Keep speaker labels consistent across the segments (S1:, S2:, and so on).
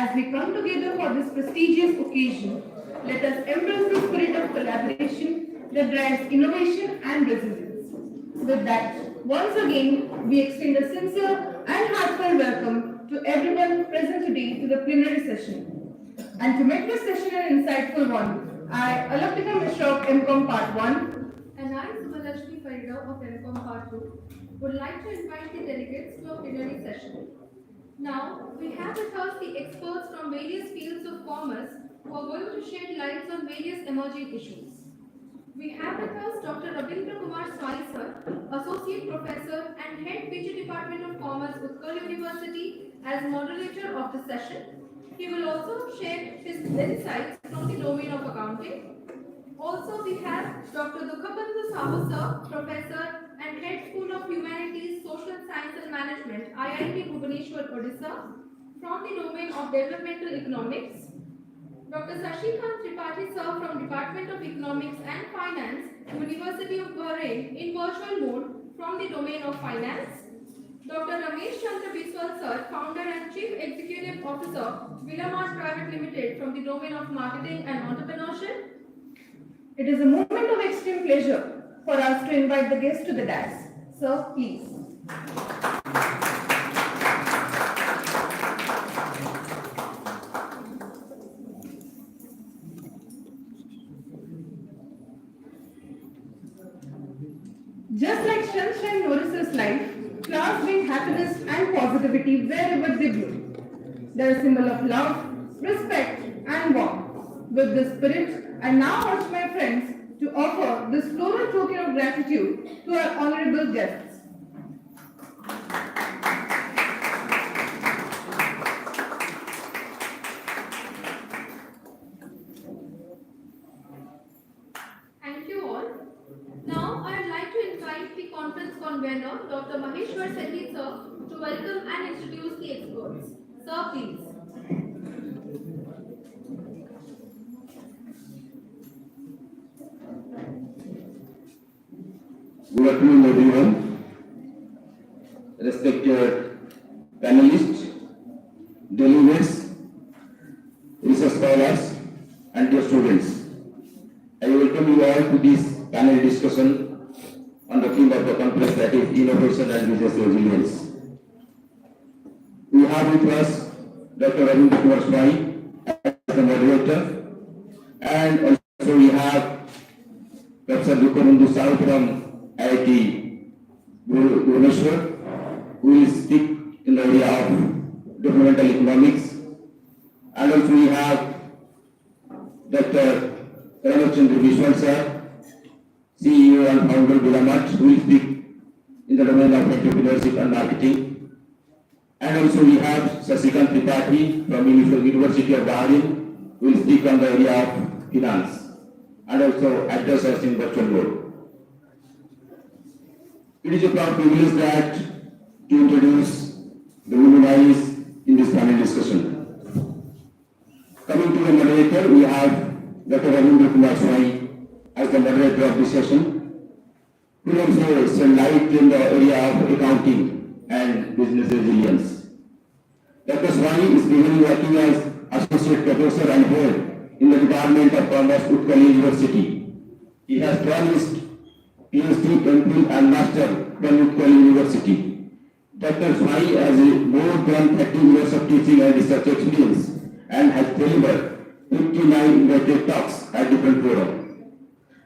S1: As we come together for this prestigious occasion, let us embrace the spirit of collaboration that drives innovation and resilience. With that, once again, we extend a sincere and heartfelt welcome to everyone present today to the plenary session. And to make this session an insightful one, I, Alapika Mishra of MCOM Part 1,
S2: and I, Sumalakshmi Farida of MCOM Part 2, would like to invite the delegates to a plenary session. Now, we have with us the experts from various fields of commerce who are going to shed light on various emerging issues. We have with us Dr. Rabindra Kumar Swai sir, Associate Professor and Head PG Department of Commerce, Utkal University, as moderator of the session. He will also share his insights from the domain of accounting. Also, we have Dr. Dukhabandhu Sahu sir, Professor and Head School of Humanities, Social Science and Management, IIT Bhubaneswar, Odisha, from the domain of Developmental Economics. Dr. Sashikant Tripathi sir from Department of Economics and Finance, University of Bahrain, in virtual mode from the domain of Finance. Dr. Ramesh Chandra Biswal sir, Founder and Chief Executive Officer, Villamart Private Limited, from the domain of Marketing and Entrepreneurship.
S1: It is a moment of extreme pleasure for us to invite the guests to the dais. Sir, please. Just like sunshine nourishes life, flowers bring happiness and positivity wherever they bloom. They are a symbol of love, respect, and warmth. With this spirit, I now urge my friends to offer this floral token of gratitude to our honorable guests.
S2: Thank you all. Now, I would like to invite the conference convener, Dr. Maheshwar Sethi sir, to welcome and introduce the experts. Sir, please.
S3: Good afternoon, everyone. Respected panelists, delegates, research scholars, and dear students. I welcome you all to this panel discussion on the theme of the conference, that is innovation and business resilience. We have with us Dr. Rabindra Kumar Swai as the moderator, and also we have Professor Dukhabandhu Sahu from IIT Bhubaneswar, who will speak in the area of developmental economics, and also we have Dr. Ramesh Chandra Biswal sir, CEO and founder of Villamart, who will speak in the domain of entrepreneurship and marketing, and also we have Sashikant Tripathi from University of Bahrain, who will speak on the area of finance, and also address us in virtual mode. It is a proud privilege that to introduce the luminaries in this panel discussion. Coming to the moderator, we have Dr. Rabindra Kumar Swai as the moderator of this session, who will also shed light in the area of accounting and business resilience. Dr. Swai is currently working as Associate Professor and Head in the Department of Commerce, Utkal University. He has promised PhD, MPhil and Master from Utkal University. Dr. Swai has more than 30 years of teaching and research experience and has delivered 59 invited talks at different forums.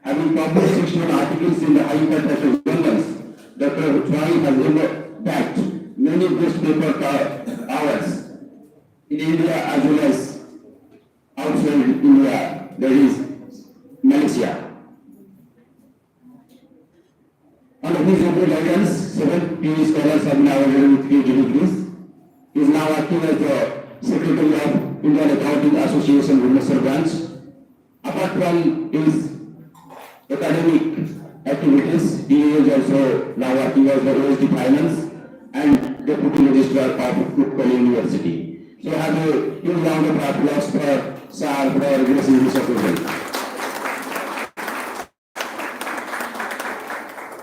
S3: Having published 61 articles in the high impact journals, Dr. Swai has backed many guest paper hours in India as well as outside India, that is Malaysia. Under his open guidance, 7 PhD scholars have been awarded with PhD degrees. He is now acting as the Secretary of Indian Accounting Association Bhubaneswar branch. Apart from his academic activities, he is also now working as the OSD Finance and Deputy Registrar of Utkal University. So have a huge round of applause for Sir for gracing this occasion.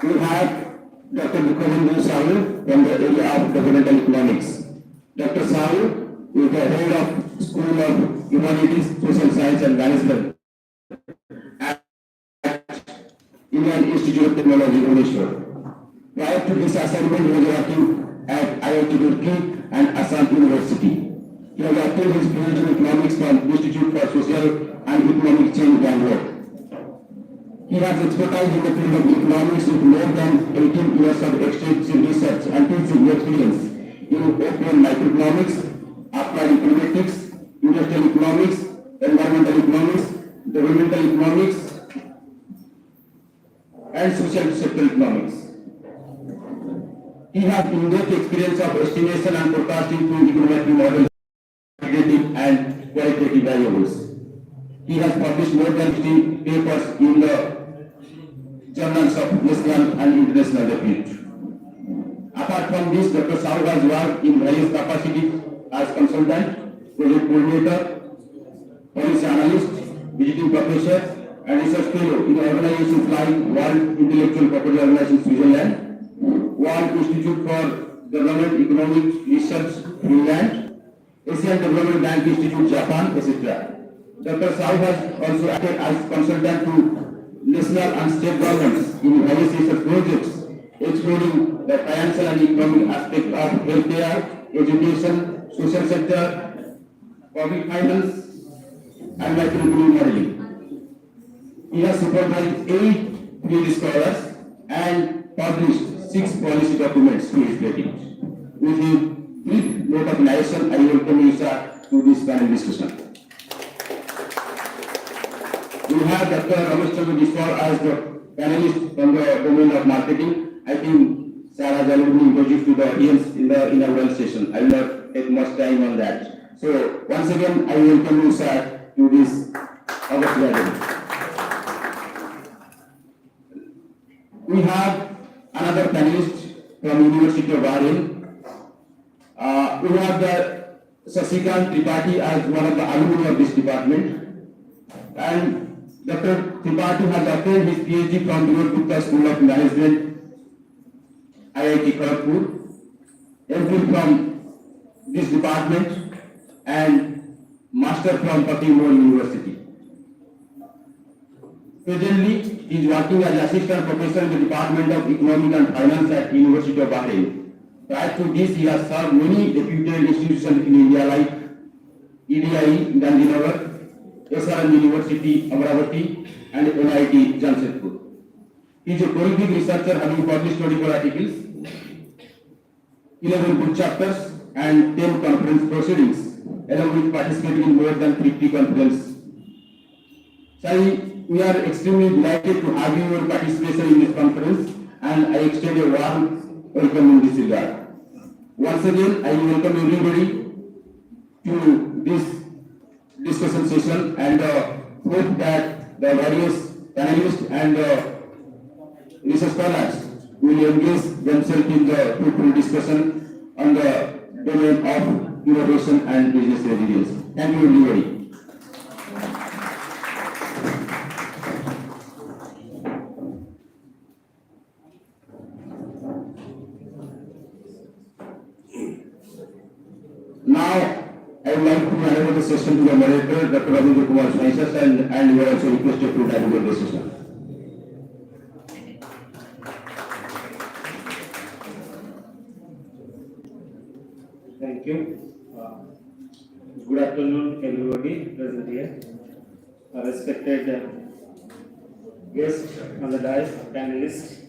S3: We have Dr. Dukhabandhu Sahu from the area of Developmental Economics. Dr. Sahu is the head of School Humanities, Social Science and Management at Indian Institute of Technology, Bhubaneswar. Prior to this assignment, he was working at IIT Roorkee and Assam University. He has obtained his PhD in Economics from Institute for Social and Economic Change, Bangalore. He has expertise in the field of economics with more than 18 years of extensive research and teaching experience in open microeconomics, applied econometrics, industrial economics, environmental economics, developmental economics, and social sector economics. He has in-depth experience of estimation and forecasting through econometric models, quantitative and qualitative variables. He has published more than 15 papers in the journals of national and international repute. Apart from this, Dr. Sahu has worked in various capacities as consultant, project coordinator, policy analyst, visiting professor, and research fellow in organizations like World Intellectual Property Organization Switzerland, World Institute for Development Economic Research Finland, Asian Development Bank Institute Japan, etc. Dr. Sahu has also acted as consultant to national and state governments in various research projects, exploring the financial and economic aspect of healthcare, education, social sector, public finance, and macroeconomic modeling. He has supervised 8 PhD scholars and published 6 policy documents to his credit. With a brief note of narration, I welcome you, sir, to this panel discussion. We have Dr. Ramesh Chandra Biswal as the panelist from the domain of marketing. I think sir has already been introduced to the audience in the inaugural session. I will not take much time on that. So once again, I welcome you, sir, to this August gathering. We have another panelist from University of Bahrain. We have the Sasikant Tripathi as one of the alumni of this department. And Dr. Tripathi has obtained his PhD from Vinod Gupta School of Management, IIT Kharagpur, MPhil from this department, and Master from Patimoh University. Presently, he is working as Assistant Professor in the Department of Economic and Finance at University of Bahrain. Prior to this, he has served many reputed institutions in India like EDI, Gandhinagar, SRM University, Amravati, and NIT, Jamshedpur. He is a prolific researcher having published 24 articles, 11 book chapters, and 10 conference proceedings, along with participating in more than 50 conferences. Sai, we are extremely delighted to have your participation in this conference, and I extend a warm welcome in this regard. Once again, I welcome everybody to this discussion session and hope that the various panelists and research scholars will engage themselves in the fruitful discussion on the domain of innovation and business resilience. Thank you, everybody. Now, I would like to hand over the session to the moderator, Dr. Ravindra Kumar Swaisas, and you are also requested to navigate the session.
S4: Thank you. Good afternoon, everybody present here. Respected guests on the dais, panelists,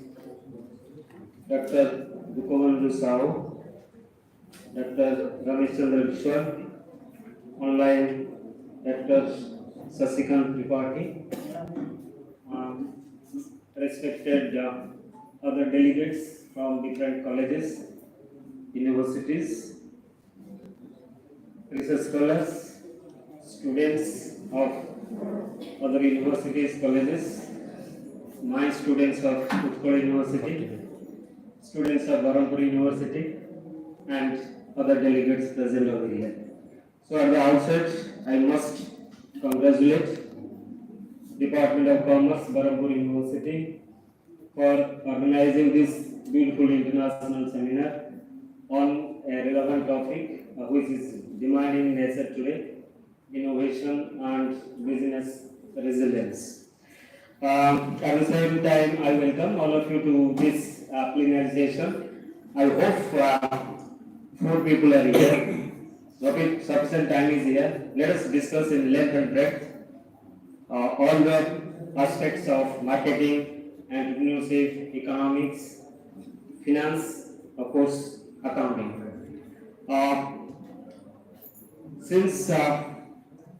S4: Dr. Bukomandu Sahu, Dr. Ramesh Chandra Biswal, online Dr. Sasikant Tripathi, respected other delegates from different colleges, universities, research scholars, students of other universities, colleges, my students of Utkal University, students of Berhampur University, and other delegates present over here. So at the outset, I must congratulate Department of Commerce, Berhampur University for organizing this beautiful international seminar on a relevant topic which is demanding nature today, innovation, and business resilience. At the same time, I welcome all of you to this plenary session. I hope 4 people are here. Okay, sufficient time is here. Let us discuss in length and breadth all the aspects of marketing, entrepreneurship, economics, finance, of course, accounting. Uh, since I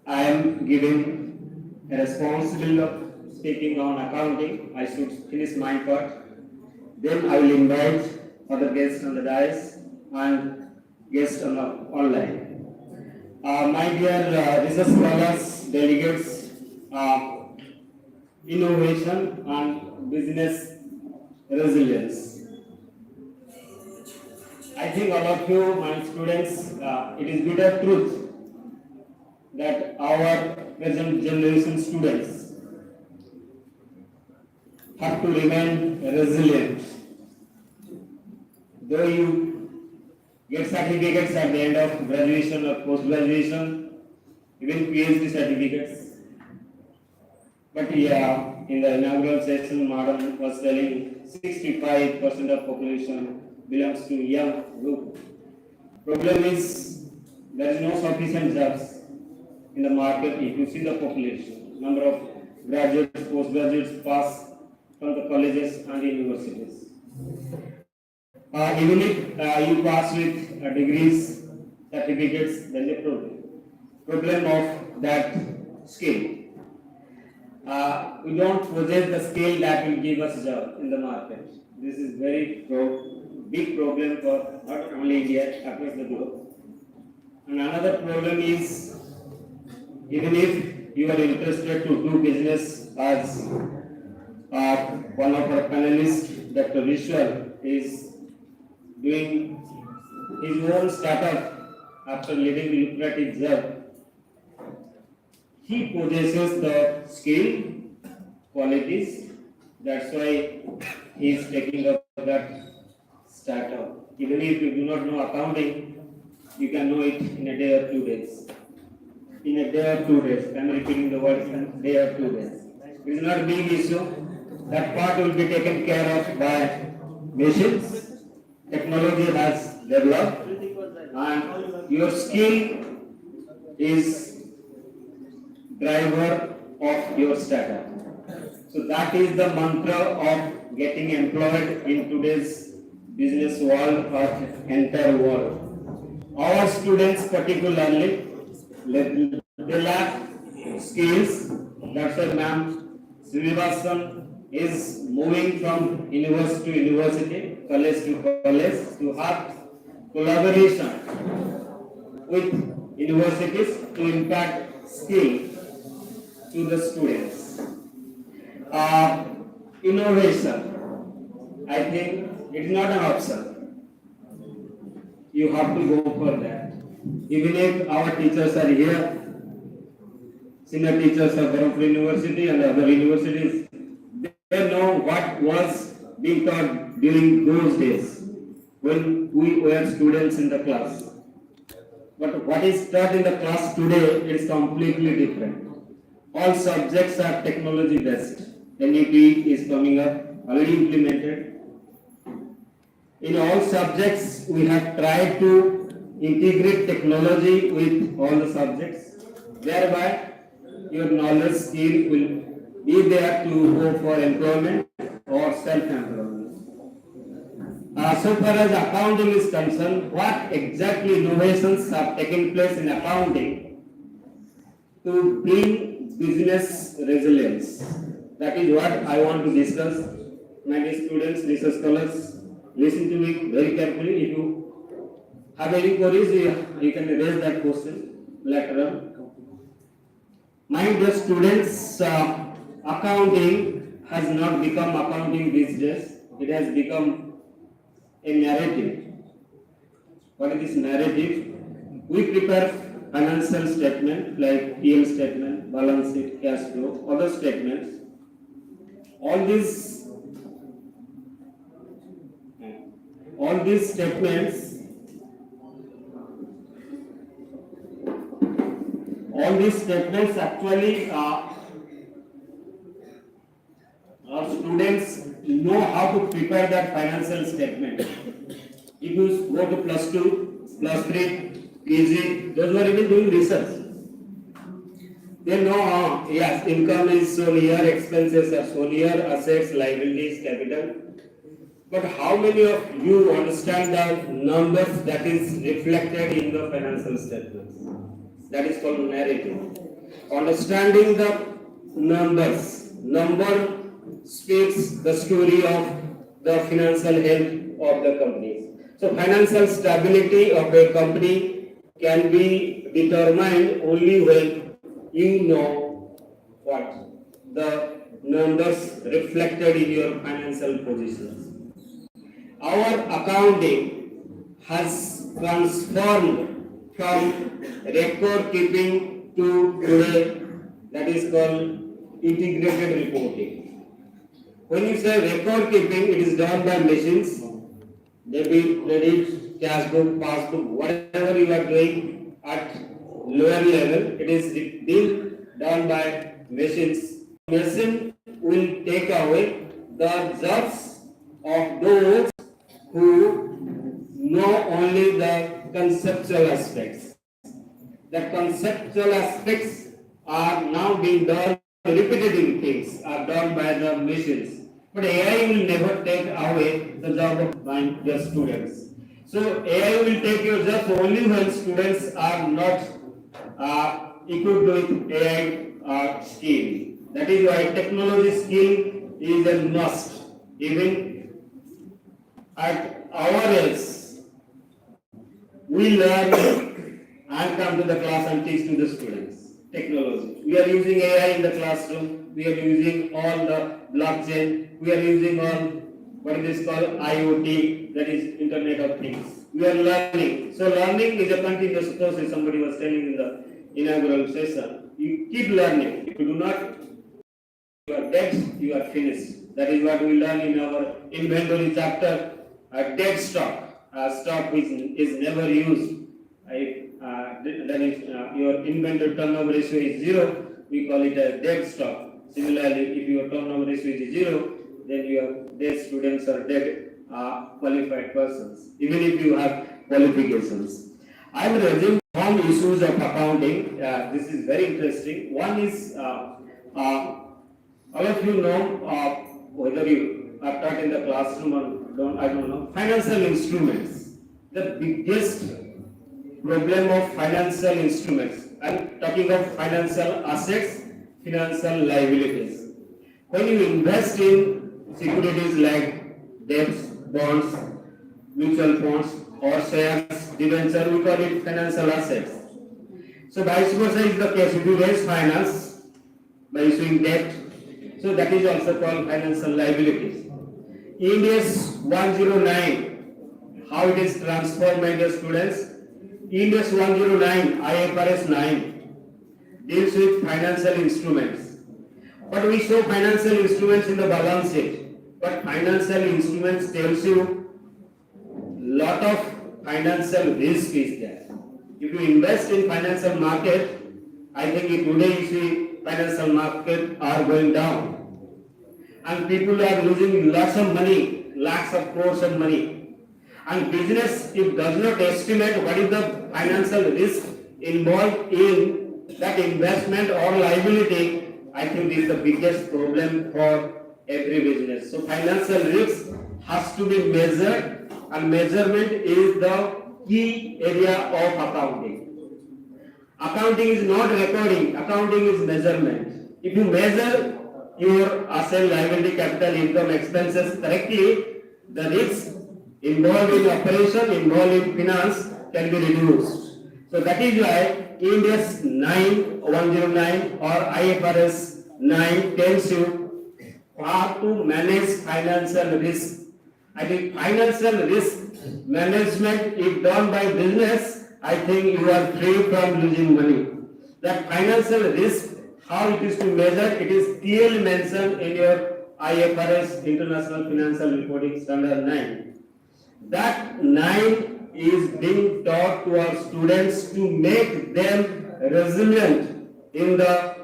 S4: am given a responsibility of speaking on accounting, I should finish my part. Then I will invite other guests on the dais and guests on the online. My dear research scholars, delegates, innovation and business resilience. I think all of you, my students, it is bitter truth that our present generation students have to remain resilient. Though you get certificates at the end of graduation or post-graduation, even PhD certificates. But yeah, in the inaugural session, Madam was telling 65% of population belongs to young group. Problem is there is no sufficient jobs in the market. If you see the population, number of graduates, postgraduates pass from the colleges and universities. Even if you pass with degrees, certificates, there is a problem. Problem of that skill. We don't possess the skill that will give us job in the market. This is very big problem for not only India, across the globe. And another problem is, even if you are interested to do business, as one of our panelists, Dr. Vishwal, is doing his own startup after leaving the lucrative job. He possesses the skill, qualities, that's why he is taking up that startup. Even if you do not know accounting, you can know it in a day or 2 days. In a day or 2 days, I am repeating the word in a day or 2 days. It is not a big issue. That part will be taken care of by machines. Technology has developed, and your skill is driver of your startup. So that is the mantra of getting employed in today's business world or entire world. Our students particularly, they lack skills. That's why Ma'am Srinivasan is moving from university to university, college to have collaboration with universities to impact skill to the students. Innovation, I think it is not an option. You have to go for that. Even if our teachers are here, senior teachers of Berhampur University and other universities, they know what was being taught during those days when we were students in the class. But what is taught in the class today is completely different. All subjects are technology based. NEP is coming up, already implemented. In all subjects, we have tried to integrate technology with all the subjects. Thereby, your knowledge skill will be there to go for employment or self-employment. So far as accounting is concerned, what exactly innovations have taken place in accounting to bring business resilience? That is what I want to discuss. My dear students, research scholars, listen to me very carefully. If you have any queries, you can raise that question later on. My dear students, accounting has not become accounting these days. It has become a narrative. What is this narrative? We prepare financial statement like PL statement, balance sheet, cash flow, other statements. All these statements All these statements actually our students know how to prepare that financial statement. If you go to plus 2, plus 3, PG, those who are even doing research. They know, yes, income is shown here, expenses are shown here, assets, liabilities, capital. But how many of you understand the numbers that is reflected in the financial statements? That is called narrative. Understanding the numbers. Number speaks the story of the financial health of the company. So financial stability of a company can be determined only when you know what the numbers reflected in your financial positions. Our accounting has transformed from record keeping to today that is called integrated reporting. When you say record keeping, it is done by machines, debit, credit, cash book, passbook, whatever you are doing at lower level, it is being done by machines. Machine will take away the jobs of those who know only the conceptual aspects. The conceptual aspects are now being done, repetitive things are done by the machines. But AI will never take away the job of your students. So AI will take your job only when students are not equipped with AI skill. That is why technology skill is a must. Even at our age, we learn and come to the class and teach to the students technology. We are using AI in the classroom. We are using all the blockchain. We are using all what is called IoT, that is Internet of Things. We are learning. So learning is a continuous process. Somebody was telling in the inaugural session. You keep learning. If you do not, you are dead, you are finished. That is what we learn in our inventory chapter. A dead stock, a stock which is never used. That is your inventory turnover ratio is 0, we call it a dead stock. Similarly, if your turnover ratio is 0, then your dead students are dead qualified persons, even if you have qualifications. I am raising some issues of accounting. This is very interesting. One is, all of you know, whether you are taught in the classroom or I don't know, financial instruments. The biggest problem of financial instruments. I'm talking of financial assets, financial liabilities. When you invest in securities like debts, bonds, mutual funds, or shares, debenture, we call it financial assets. So vice versa is the case. If you raise finance by issuing debt, so that is also called financial liabilities. India's 109, how it is transformed, my dear students. India's 109, IFRS 9, deals with financial instruments. But we show financial instruments in the balance sheet. But financial instruments tells you lot of financial risk is there. If you invest in financial market, I think today you see financial market are going down. And people are losing lots of money, lakhs of crores of money. And business, if does not estimate what is the financial risk involved in that investment or liability, I think this is the biggest problem for every business. So financial risk has to be measured, and measurement is the key area of accounting. Accounting is not recording, accounting is measurement. If you measure your asset, liability, capital, income, expenses correctly, the risk involved in operation, involved in finance can be reduced. So that is why India's 109 or IFRS 9 tells you how to manage financial risk. I think financial risk management, if done by business, I think you are free from losing money. That financial risk, how it is to measure, it is clearly mentioned in your IFRS International Financial Reporting Standard 9. That 9 is being taught to our students to make them resilient in the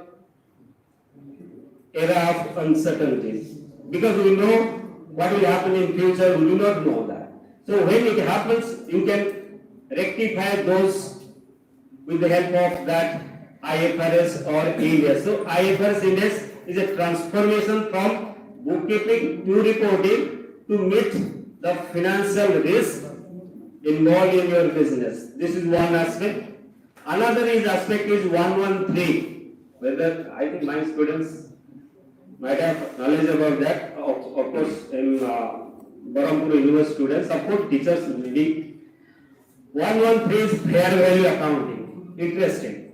S4: era of uncertainties. Because we know what will happen in future, we do not know that. So when it happens, you can rectify those with the help of that IFRS or Index. So IFRS Index is a transformation from bookkeeping to reporting to meet the financial risk involved in your business. This is one aspect. Another aspect is 113. Whether I think my students might have knowledge about that. Of course, in Berhampur University students, of course, teachers maybe. 113 is fair value accounting. Interesting.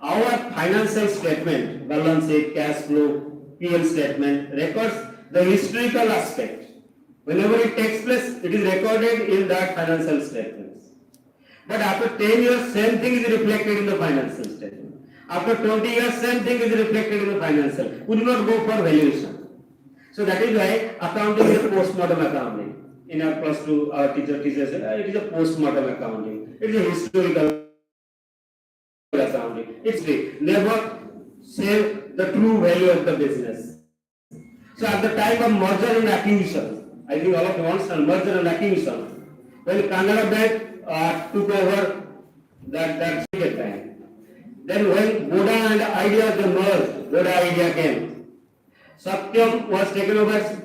S4: Our financial statement, balance sheet, cash flow, PL statement records the historical aspect. Whenever it takes place, it is recorded in that financial statements. But after 10 years, same thing is reflected in the financial statement. After 20 years, same thing is reflected in the financial. We do not go for valuation. So that is why accounting is a post-mortem accounting. In our class 2, our teacher said, it is a post-mortem accounting. It is a historical accounting. It's never say the true value of the business. So at the time of merger and acquisition, I think all of you understand merger and acquisition. When Canara Bank took over that time, then when Boda and Idea the merged, Boda Idea came. Satyam was taken over as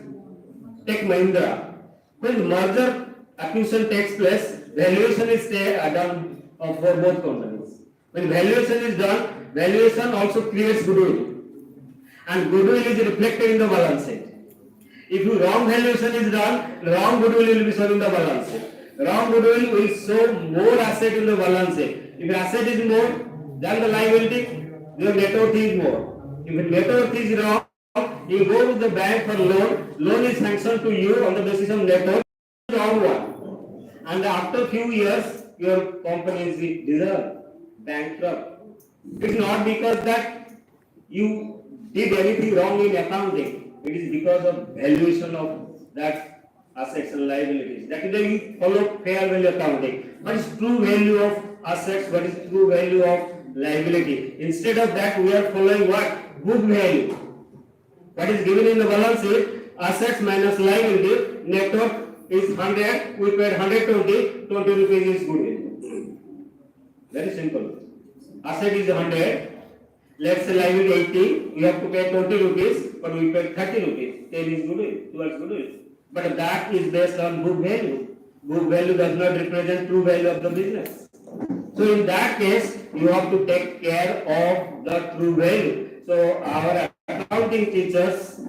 S4: Tech Mahindra. When merger acquisition takes place, valuation is done for both companies. When valuation is done, valuation also creates goodwill. And goodwill is reflected in the balance sheet. If wrong valuation is done, wrong goodwill will be shown in the balance sheet. Wrong goodwill will show more asset in the balance sheet. If asset is more than the liability, your net worth is more. If net worth is wrong, you go to the bank for loan. Loan is sanctioned to you on the basis of net worth. Wrong one. And after few years, your company is dissolved, bankrupt. It's not because that you did anything wrong in accounting. It is because of valuation of that assets and liabilities. That is why you follow fair value accounting. What is true value of assets? What is true value of liability? Instead of that, we are following what? Book value. What is given in the balance sheet? Assets minus liability. Net worth is 100. We paid 120. 20 rupees is goodwill. Very simple. Asset is 100. Let's say liability 80, we have to pay 20 rupees, but we pay 30 rupees. 10 is goodwill, 12 is goodwill. But that is based on book value. Book value does not represent true value of the business. So in that case, you have to take care of the true value. So our accounting teachers,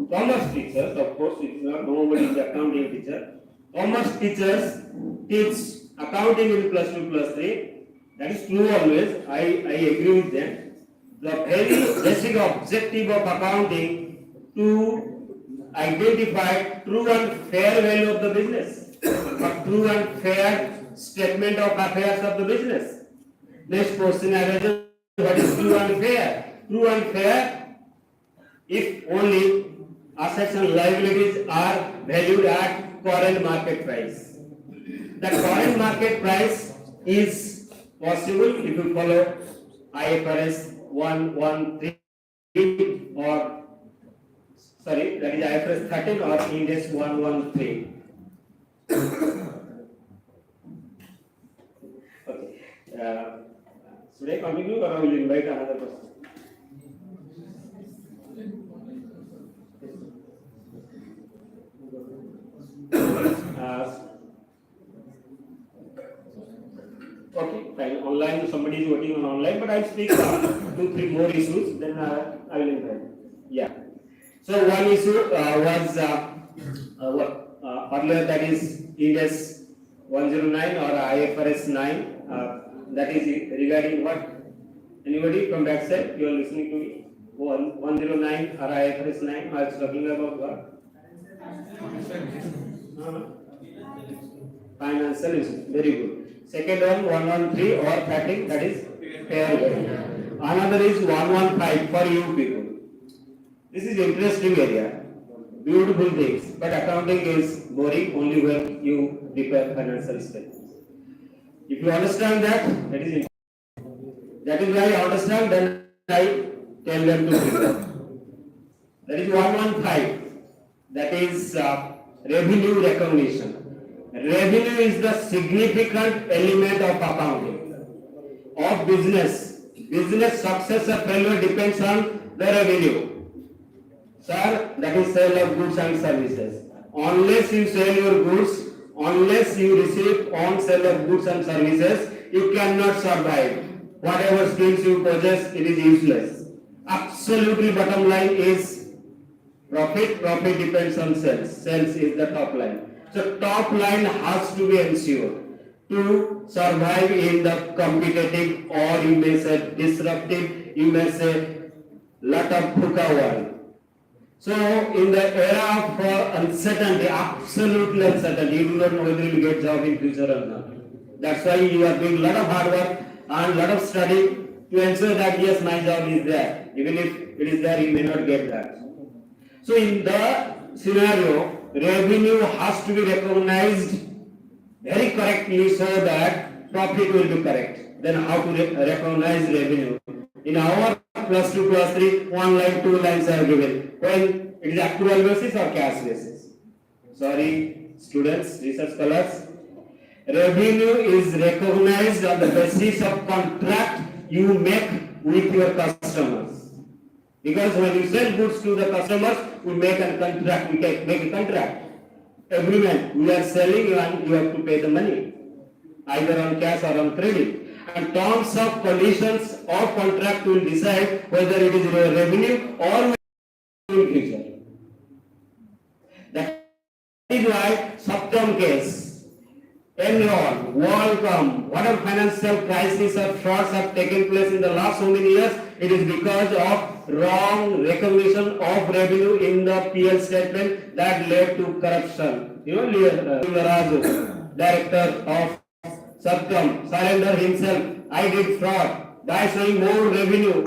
S4: commerce teachers, of course, it is not nobody is accounting teacher. Commerce teachers teach accounting in plus 2 plus 3. That is true always. I agree with them. The very basic objective of accounting to identify true and fair value of the business, or true and fair statement of affairs of the business. Next question arises, what is true and fair? True and fair if only assets and liabilities are valued at current market price. The current market price is possible if you follow IFRS 113 or sorry, that is IFRS 13 or Index 113. Okay. Should I continue or I will invite another person? Okay, fine. Online, somebody is working on online, but I'll speak 2-3 more issues, then I will invite. Yeah. So one issue was earlier, that is Index 109 or IFRS 9. That is regarding what? Anybody from backside? You are listening to me? 109 or IFRS 9. I was talking about what? Financial issue. Very good. Second one, 113 or 13, that is fair value. Another is 115 for you people. This is interesting area. Beautiful things. But accounting is boring only when you prepare financial statements. If you understand that, that is important. That is why I understand, then I tell them to prepare. That is 115. That is revenue recognition. Revenue is the significant element of accounting, of business. Business success or failure depends on the revenue. Sir, that is sale of goods and services. Unless you sell your goods, unless you receive on sale of goods and services, you cannot survive. Whatever skills you possess, it is useless. Absolutely bottom line is profit. Profit depends on sales. Sales is the top line. So top line has to be ensured to survive in the competitive, or you may say disruptive, you may say lot of VUCA world. So in the era of uncertainty, absolutely uncertainty, you do not know whether you will get job in future or not. That's why you are doing a lot of hard work and lot of study to ensure that yes, my job is there. Even if it is there, you may not get that. So in the scenario, revenue has to be recognized very correctly so that profit will be correct. Then how to recognize revenue? In our plus 2 plus 3, 1 line, 2 lines are given. When it is actual basis or cash basis? Sorry, students, research scholars. Revenue is recognized on the basis of contract you make with your customers. Because when you sell goods to the customers, we make a contract, we can make a contract. Agreement, we are selling and you have to pay the money, either on cash or on credit. And terms of conditions of contract will decide whether it is revenue or in future. That is why subterm case, Enron, WorldCom, whatever financial crisis or frauds have taken place in the last so many years, it is because of wrong recognition of revenue in the PL statement that led to corruption. You know, Raju, director of Subcom, surrender himself. I did fraud by showing more revenue.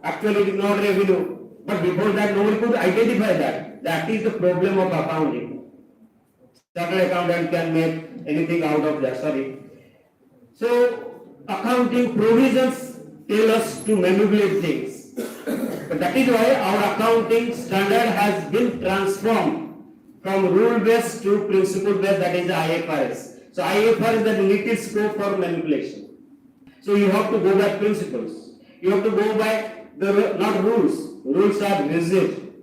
S4: Actually, it is not revenue. But before that, nobody could identify that. That is the problem of accounting. Chartered accountant can make anything out of that. Sorry. So, accounting provisions tell us to manipulate things. But that is why our accounting standard has been transformed from rule-based to principle-based, that is IFRS. So IFRS is the little scope for manipulation. So you have to go by principles. You have to go by the not rules. Rules are rigid.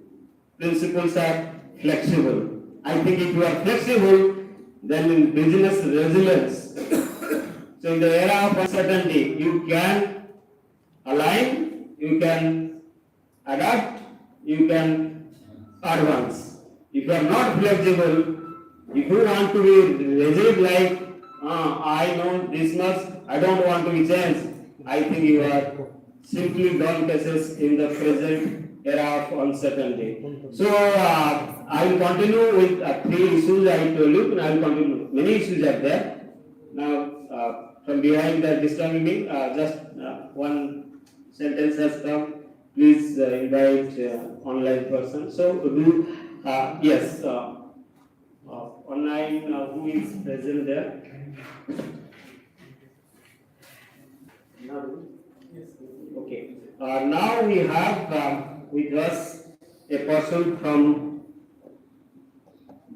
S4: Principles are flexible. I think if you are flexible, then in business resilience. So in the era of uncertainty, you can align, you can adapt, you can advance. If you are not flexible, if you want to be rigid like, I know this much, I don't want to be changed, I think you are simply done cases in the present era of uncertainty. So, I will continue with 3 issues I told you, and I will continue. Many issues are there. Now, from behind the disturbing me, just one sentence has come. Please invite online person. So, do, yes. Online, who is present there? Okay. Now we have with us a person from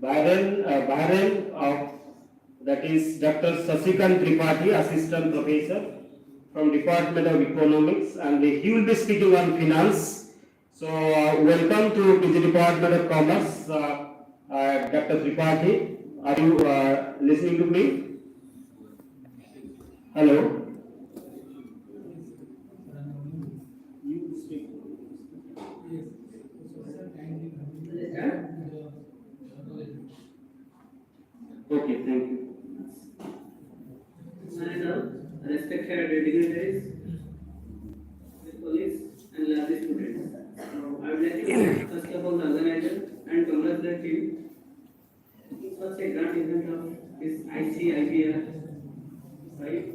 S4: Bahrain, that is Dr. Sasikant Tripathi, Assistant Professor from Department of Economics, and he will be speaking on finance. So, welcome to PG Department of Commerce. Dr. Tripathi, are you listening to me? Hello? You speak. Okay, thank you.
S5: Respected dignitaries, colleagues, and lovely students. I would like to thank first of all the organizer and congratulate you. It was a grand event of this ICIPR, right?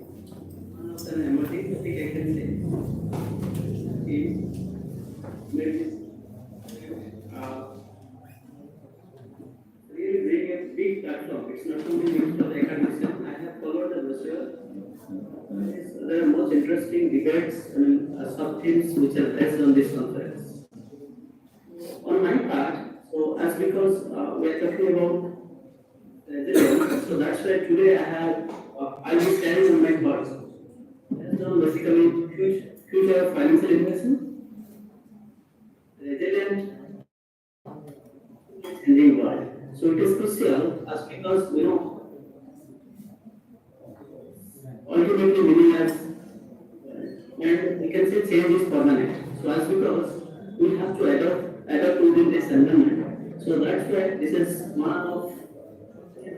S5: sub-themes which are based on this conference. On my part, so as because we are talking about resilience, so that's why today I'll be sharing on my thoughts. Based on basically future of financial investment, resilient changing world. So it is crucial as because ultimately meaning as and we can say change is permanent. So as because we have to adapt to this environment. So that's why this is one of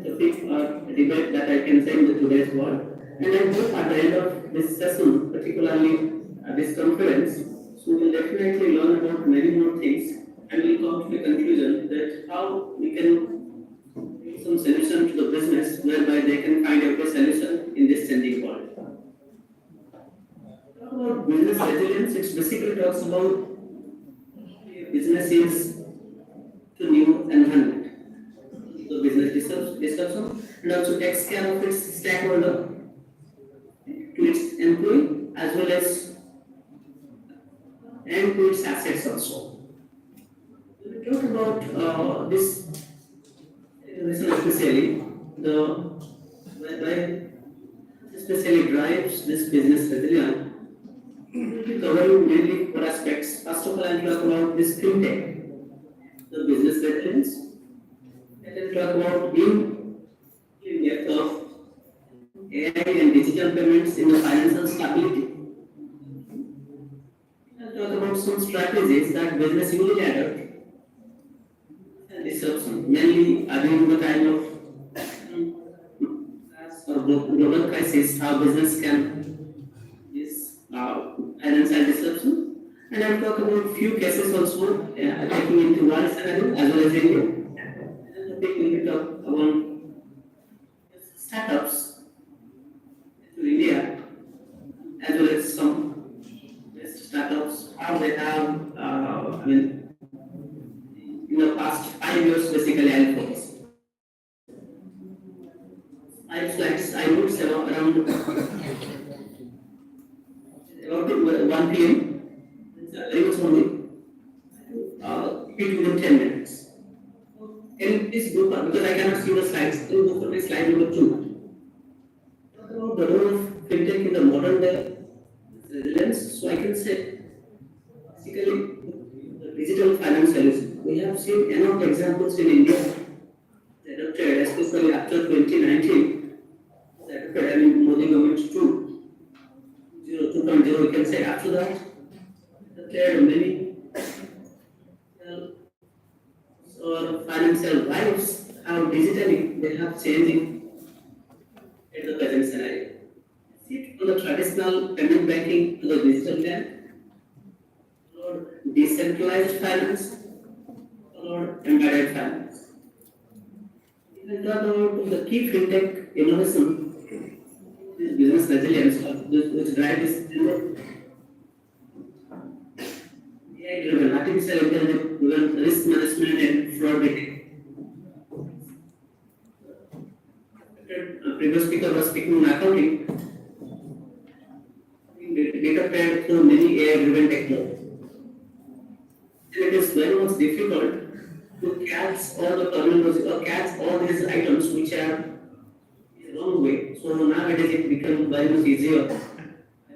S5: the big debate that I can say in the today's world. And I hope at the end of this session, particularly this conference, so we'll definitely learn about many more things and we'll come to the conclusion that how we can bring some solution to the business whereby they can find a good solution in this changing world. About business resilience, it basically talks about businesses to new environment. The business disruption and also takes care of its stakeholder, to its employee as well as and to its assets also. We talk about this especially whereby especially drives this business resilience. We will be covering mainly four aspects. First of all, I will talk about this fintech, the business resilience. I will talk about in depth of AI and digital payments in the financial stability. I will talk about some strategies that business usually adopt and disruption, mainly during the time of or global crisis, how business can this financial disruption. And I will talk about few cases also, taking into one scenario as well as India. And the topic will be talk about startups to India as well as some startups, how they have, in the past 5 years, basically, I'll focus. 5 slides, I would say around 1 p.m. Very much only. It within 10 minutes. Can you please go for, because I cannot see the slides, can you go for the slide number 2. Talk about the role of fintech in the modern day resilience. So I can say, basically, the digital finance solution. We have seen enough examples in India adopted, especially after 2019. Adopted, I mean, Modi government 2.0, we can say after that. There are many or financial lives, how digitally they have changed in the present scenario. See, from the traditional payment banking to the digital bank, or decentralized finance, or embedded finance. We will talk about the key fintech innovation, business resilience, which drive this AI-driven, artificial intelligence-driven risk management and fraud detection. Previous speaker was speaking on accounting. Data paid through many AI-driven technologies. And it is very much difficult to catch all the terminology or catch all these items which are the wrong way. So nowadays it becomes very much easier.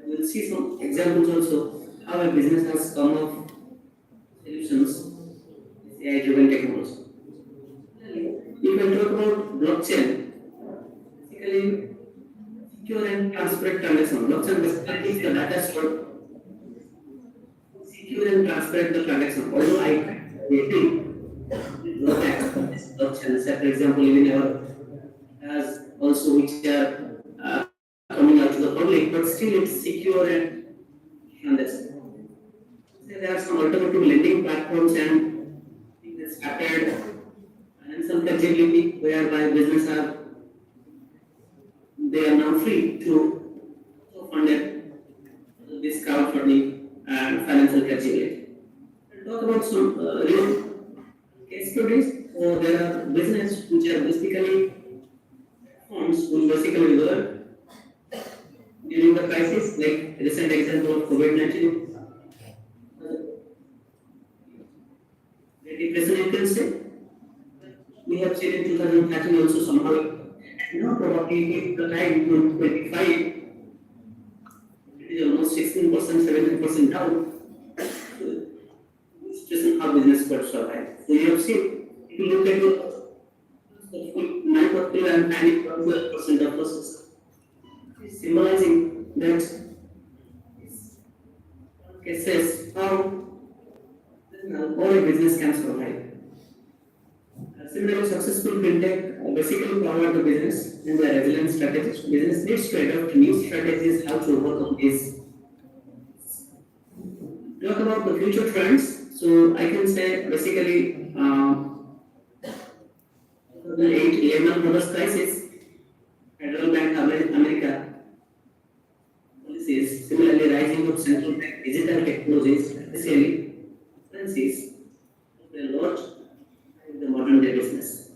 S5: We will see some examples also how a business has come up solutions, AI-driven technology. You can talk about blockchain. Basically, secure and transparent transaction. Blockchain basically is the data stored. Secure and transparent the transaction. Although I think blockchain, say for example, even our as also which are coming out to the public, but still it's secure and transaction. There are some alternative lending platforms and that started and some flexibility whereby business they are now free to fund this crowdfunding and financial flexibility. We'll talk about some real case studies. There are business which are basically firms which basically were during the crisis like recent example of COVID-19. Depression, you can say. We have seen in 2013 also somehow, and now probably the time to 25, it is almost 16%, 17% down. This is how business could survive. So you have seen, if you look at the 9% and 12% of losses, it's symbolizing that cases how all a business can survive. Similarly, successful fintech basically power the business and the resilient strategies. Business needs to adopt new strategies how to overcome this. Talk about the future trends. So I can say basically the 8 Lehman Brothers crisis, Federal Bank of America policies, similarly rising of central bank digital technologies, especially currencies, a lot in the modern day business.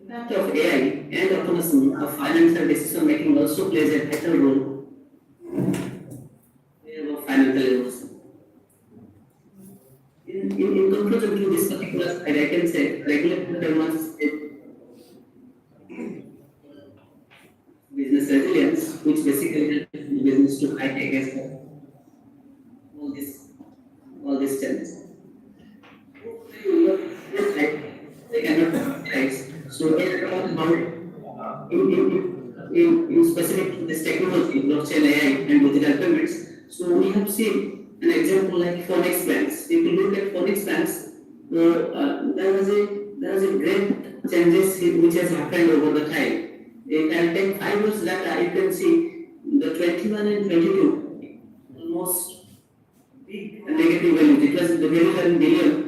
S5: Impact of AI and automation of financial decision making also plays a vital role in financial innovation. In conclusion to this particular slide, I can say regulatory frameworks business resilience, which basically helps the business to fight against all these challenges. They cannot rise. So we are talking about in specific to this technology, blockchain, AI, and digital payments. So we have seen an example like Phoenix Banks. If you look at Phoenix Banks, there was a great changes which has happened over the time. It can take 5 years later, you can see the 21 and 22 almost big negative values. It was the very billion.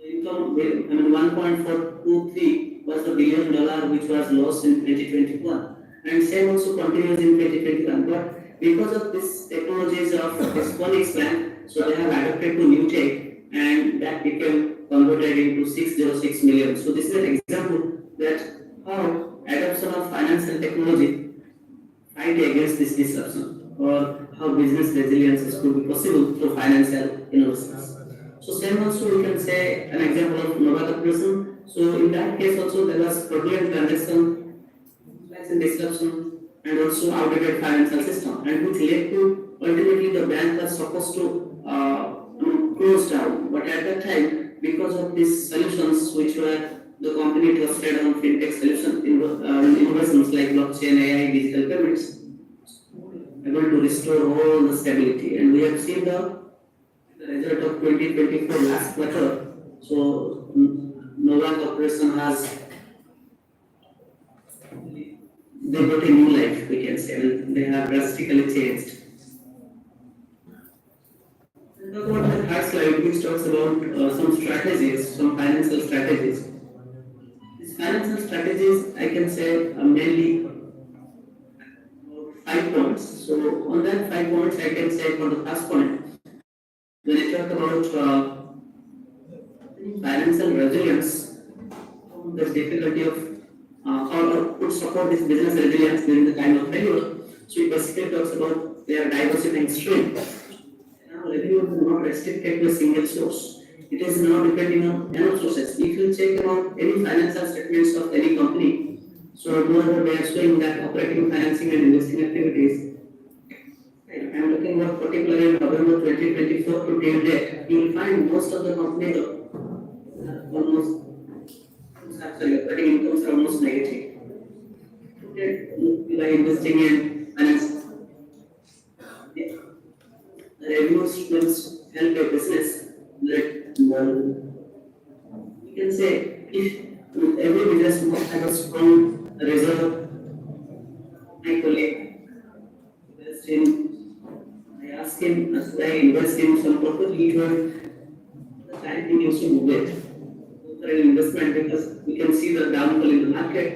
S5: Income, I mean, 1.423 was the $1 billion which was lost in 2021, and same also continues in 2021. But because of this technologies of this Phoenix Bank, so they have adapted to new tech, and that became converted into 606 million. So this is an example that how adoption of financial technology fight against this disruption, or how business resilience could be possible through financial innovations. So same also we can say an example of Nova Corporation. So in that case also there was fraudulent transaction, and disruption, and also outdated financial system, and which led to ultimately the bank was supposed to close down. But at that time, because of these solutions which were the company trusted on fintech solutions, innovations like blockchain, AI, digital payments, able to restore all the stability. And we have seen the result of 2024 last quarter. So Nova Corporation has they got a new life, we can say, and they have drastically changed. Talk about the third slide, which talks about some strategies, some financial strategies. These financial strategies, I can say, are mainly 5 points. So on that 5 points, I can say for the first point, when I talk about financial resilience, the difficulty of how could support this business resilience during the time of failure. So it basically talks about their diversifying stream. Now revenue is not restricted to a single source. It is now depending on enough sources. If you check about any financial statements of any company, so whoever they are showing that operating, financing, and investing activities. I am looking at particularly in November 2024 to till date, you will find most of the companies almost operating incomes are almost negative. By investing in finance, the revenue streams help a business that you can say if every business must have a strong reserve. My colleague invests in, I asked him, should I invest in some property? He told the time he used to move it for an investment because we can see the downfall in the market,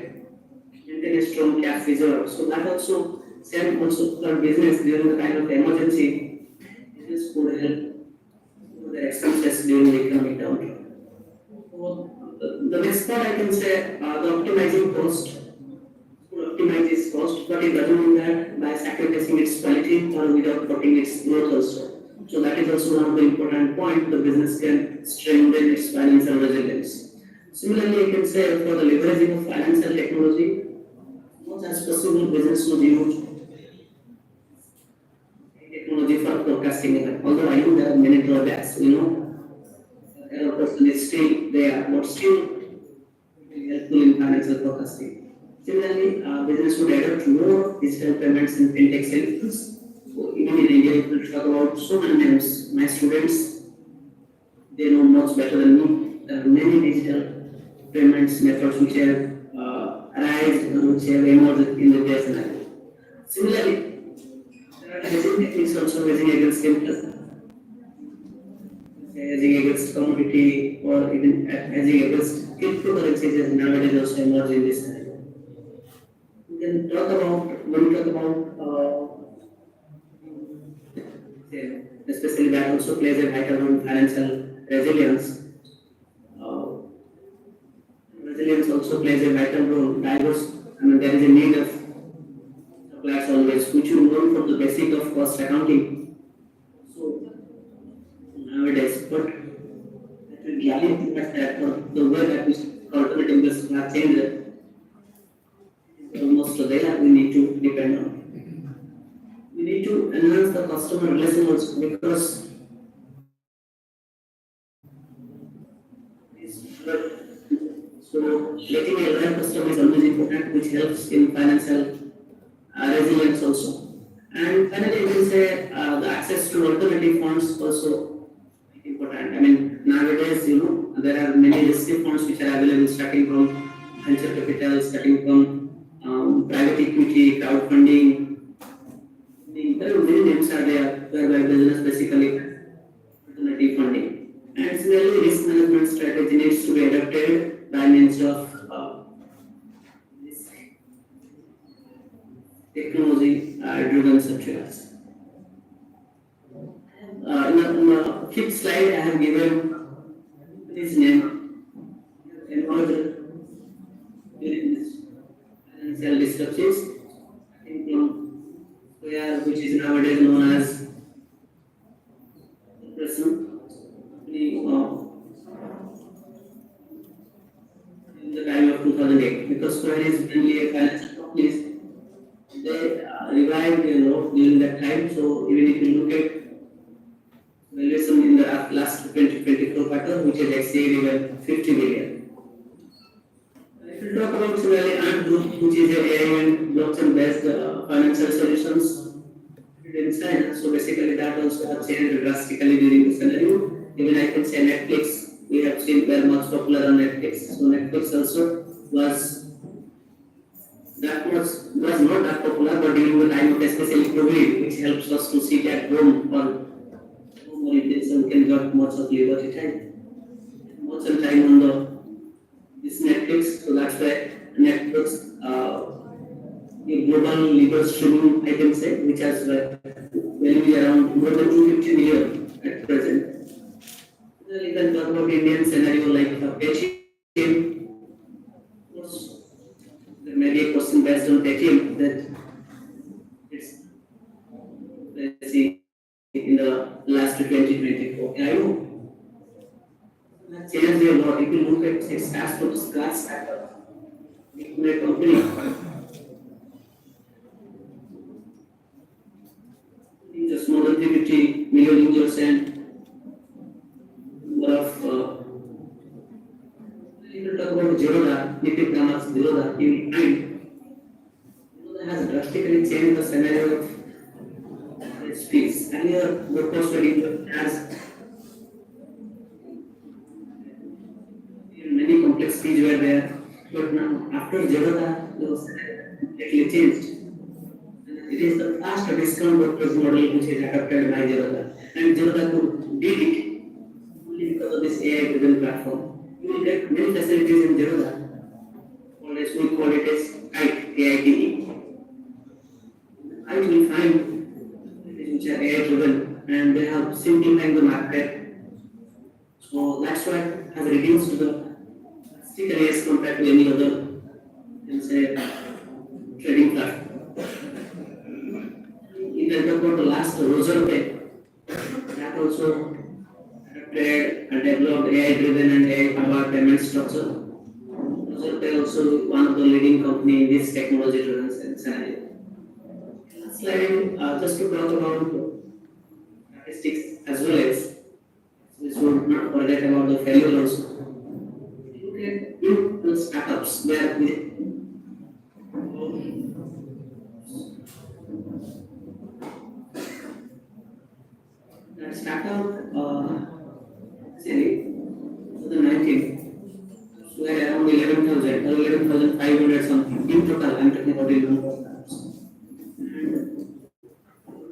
S5: maintain a strong cash reserve. So that also same also for business during the kind of emergency, business could help their expenses during the economic downturn. The next part I can say the optimizing cost. Could optimize this cost, but but it doesn't do that by sacrificing its quality or without cutting its growth also. So that is also one of the important point. The business can strengthen its financial resilience. Similarly, I can say for the leveraging of financial technology, much as possible, business should use technology for forecasting. Although I know there are many drawbacks, error person is still there, but still helpful in financial forecasting. Similarly, business would adopt more digital payments and fintech services. So even in India, if we talk about so many names, my students, they know much better than me. There are many digital payments methods which have arisen, which have emerged in the day scenario. Similarly, there are hedging techniques also hedging against interest, hedging against commodity, or even hedging against cryptocurrencies as nowadays also emerge in this scenario. We can talk about, when we talk about, especially that also plays a vital role in financial resilience. Uh, Resilience also plays a vital role. Diverse, there is a need of suppliers always, which you learn from the basic of cost accounting. So nowadays, but that will really that the way that we alternative business have changed. Almost there we need to depend on. We need to enhance the customer relation also because so getting a loyal customer is always important, which helps in financial resilience also. And finally, I can say the access to alternative funds also important. Nowadays, there are many risky funds which are available, starting from venture capital, starting from private equity, crowdfunding. There are many names are there whereby business basically alternative funding. And similarly, risk management strategy needs to be adopted by means of this technology-driven softwares. In the fifth slide, I have given his name emerged during this financial disruptions. I think which is nowadays known as depression. In the time of 2008, because Square is mainly a financial company, they revived during that time. So even if you look at valuation in the last 2024 quarter, which is exceeded even 50 billion. If you talk about similarly Ant Group, which is an AI and blockchain based financial solutions in China, so basically that also has changed drastically during the scenario. Even I can say Netflix, we have seen very much popular on Netflix. So Netflix also was not that popular, but during the time of especially COVID, which helps us to sit at home or so we can get much of liberty time. Much of time on this Netflix, so that's why Netflix the global leader streaming, I can say, which has value around more than 250 million at present. You can talk about Indian scenario like Paytm. There may be a question based on Paytm that it's, let's see, in the last 2024. I know that changed a lot. If you look at it, starts from scratch startup. A company. Just more than 350 million users and number of if you talk about Zerodha, Nitin Kamar's Zerodha, you will find Zerodha has drastically changed the scenario of its fees. Earlier, the cost has many complex fees were there, but now after Zerodha, the scenario completely changed. It is the first discount workers model which is adopted by Zerodha, and Zerodha could did it only because of this AI-driven platform. You will get many facilities in Zerodha. Always we call it as KITE, KITE. I will find which are AI-driven and they have simplified the market. So that's what has reduced the sticker as compared to any other, say, trading platform. about the last Rosal Pay, that also adapted and developed AI-driven and AI-powered payment structure. Rosal Pay also one of the leading company in this technology-driven scenario. Last slide, just to talk about statistics as well as we should not forget about the failure also. Look at new startups where we that startup say 2019 were around 11,000 or 11,500 something in total. I'm talking about 11 startups. And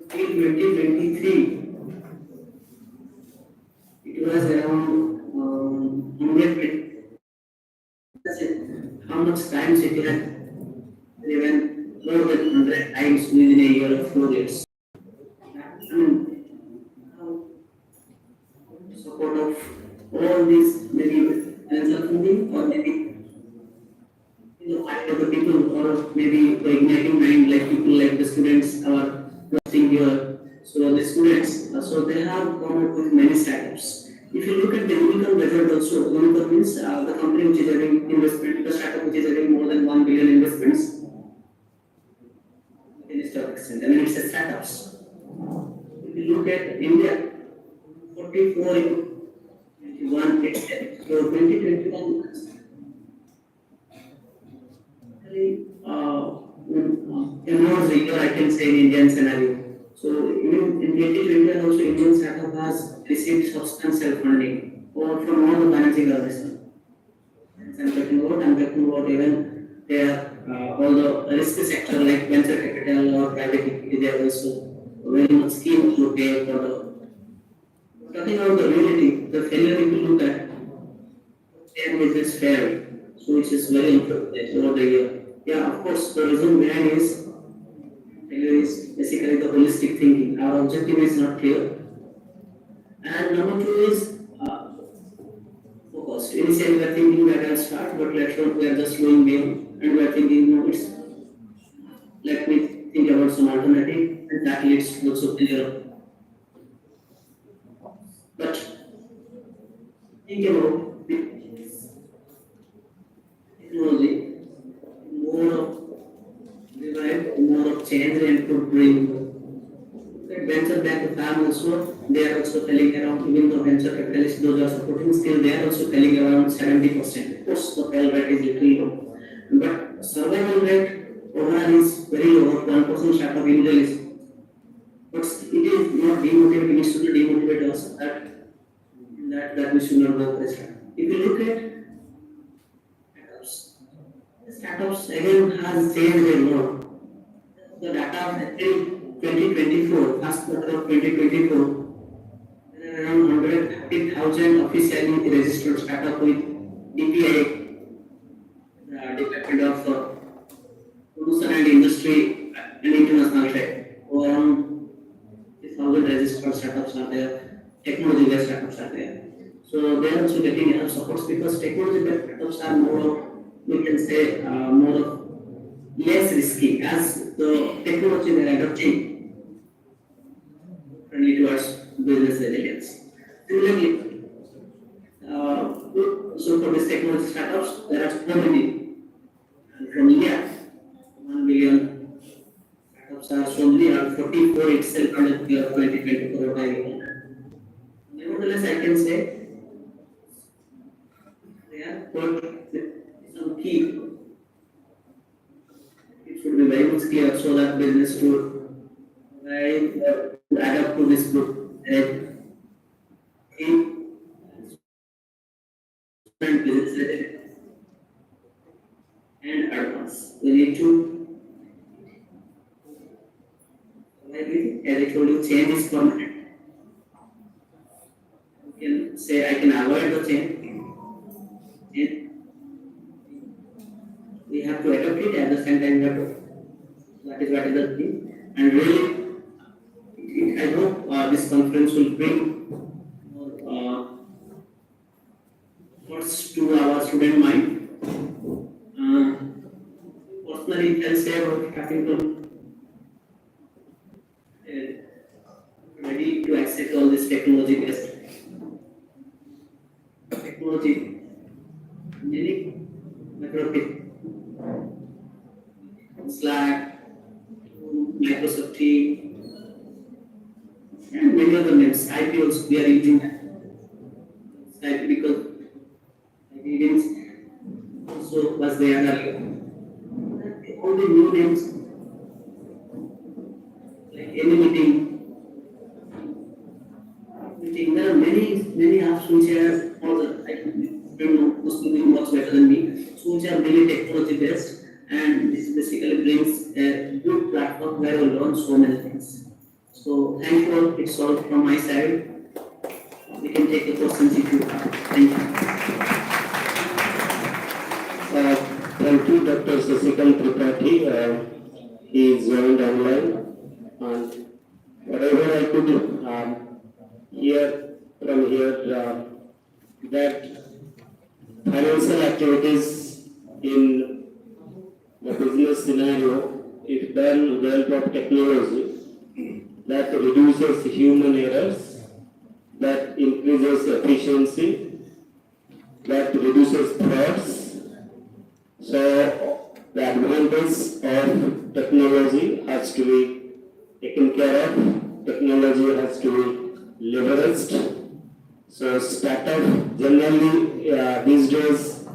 S5: till 2023 it was around 120. That's it. How much time it had? They went more than 100 times within a year of 4 years. I mean, support of all these maybe financial funding or maybe mind of the people or maybe the igniting mind like people like the students are watching here. So the students, so they have come up with many startups. If you look at the Unicorn result also, Unicorn means the company which is having investment, the startup which is having more than 1 billion investments in the stock exchange. I mean, it's a startups. If you look at India, 44 in 21, it's so 2021. Actually, emerged the year I can say in Indian scenario. So even in 2021 also Indian startup has received substantial funding or from all the financing organizations. I'm talking about even their all the risk sector like venture capital or private equity. They are also very much keen to pay for the. Talking about the reality, the failure if you look at, their business failed, so which is very important over the year. Yeah, of course, the reason behind is failure is basically the holistic thinking. Our objective is not clear, and number two is focused. Initially, we are thinking that I'll start, but later on we are just going beyond, and we are thinking, no, it's let me think about some alternative, and that leads to also failure. But think about technology, more of revive, more of change and to bring. That venture back farm also, they are also telling around, even though venture capitalists, those are supporting, still they are also telling around 70%. Of course, the fail rate is little low. But survival rate overall is very low, 1% startup usually is. But it is not demotivating, it should not demotivate us that we should not go for a startup. If you look at startups again has changed a lot. The data of April 2024, first quarter of 2024, there are around 130,000 officially registered startup with DPI, the Department of Promotion and Industry and International Trade. Around 1,000 registered startups are there, technology-based startups are there. So they are also getting enough support because technology-based startups are more, we can say, more of less risky as the technology they are adopting friendly towards business resilience. Similarly, so for these technology startups, there are so many. And from India, 1 billion startups are solely around 44 itself under the year 2024 by nevertheless, I can say they are quite some key. It should be very much clear so that business should adapt to this group. Business and advance. We need to, as I told you, change is permanent. You can say I can avoid the change. We have to adopt it at the same time. We have to. That is what is the thing. And really, I hope this conference will bring more thoughts to our student mind. Personally, I can say about starting from because we are using that. Exactly because ingredients also was there earlier. All the new names, like any meeting, there are many apps which are also, I don't know who works better than me, so which are really technology based, and this basically brings a good platform where we learn so many things. So thank you all, it's all from my side. We can take the questions if you have. Thank you.
S4: Thank you, Dr. Sasikant Tripathi. He is joined online, and whatever I could hear from here, that financial activities in the business scenario, if done with the help of technology, that reduces human errors, that increases efficiency, that reduces frauds. So the advantage of technology has to be taken care of. Technology has to be leveraged. So startup generally these days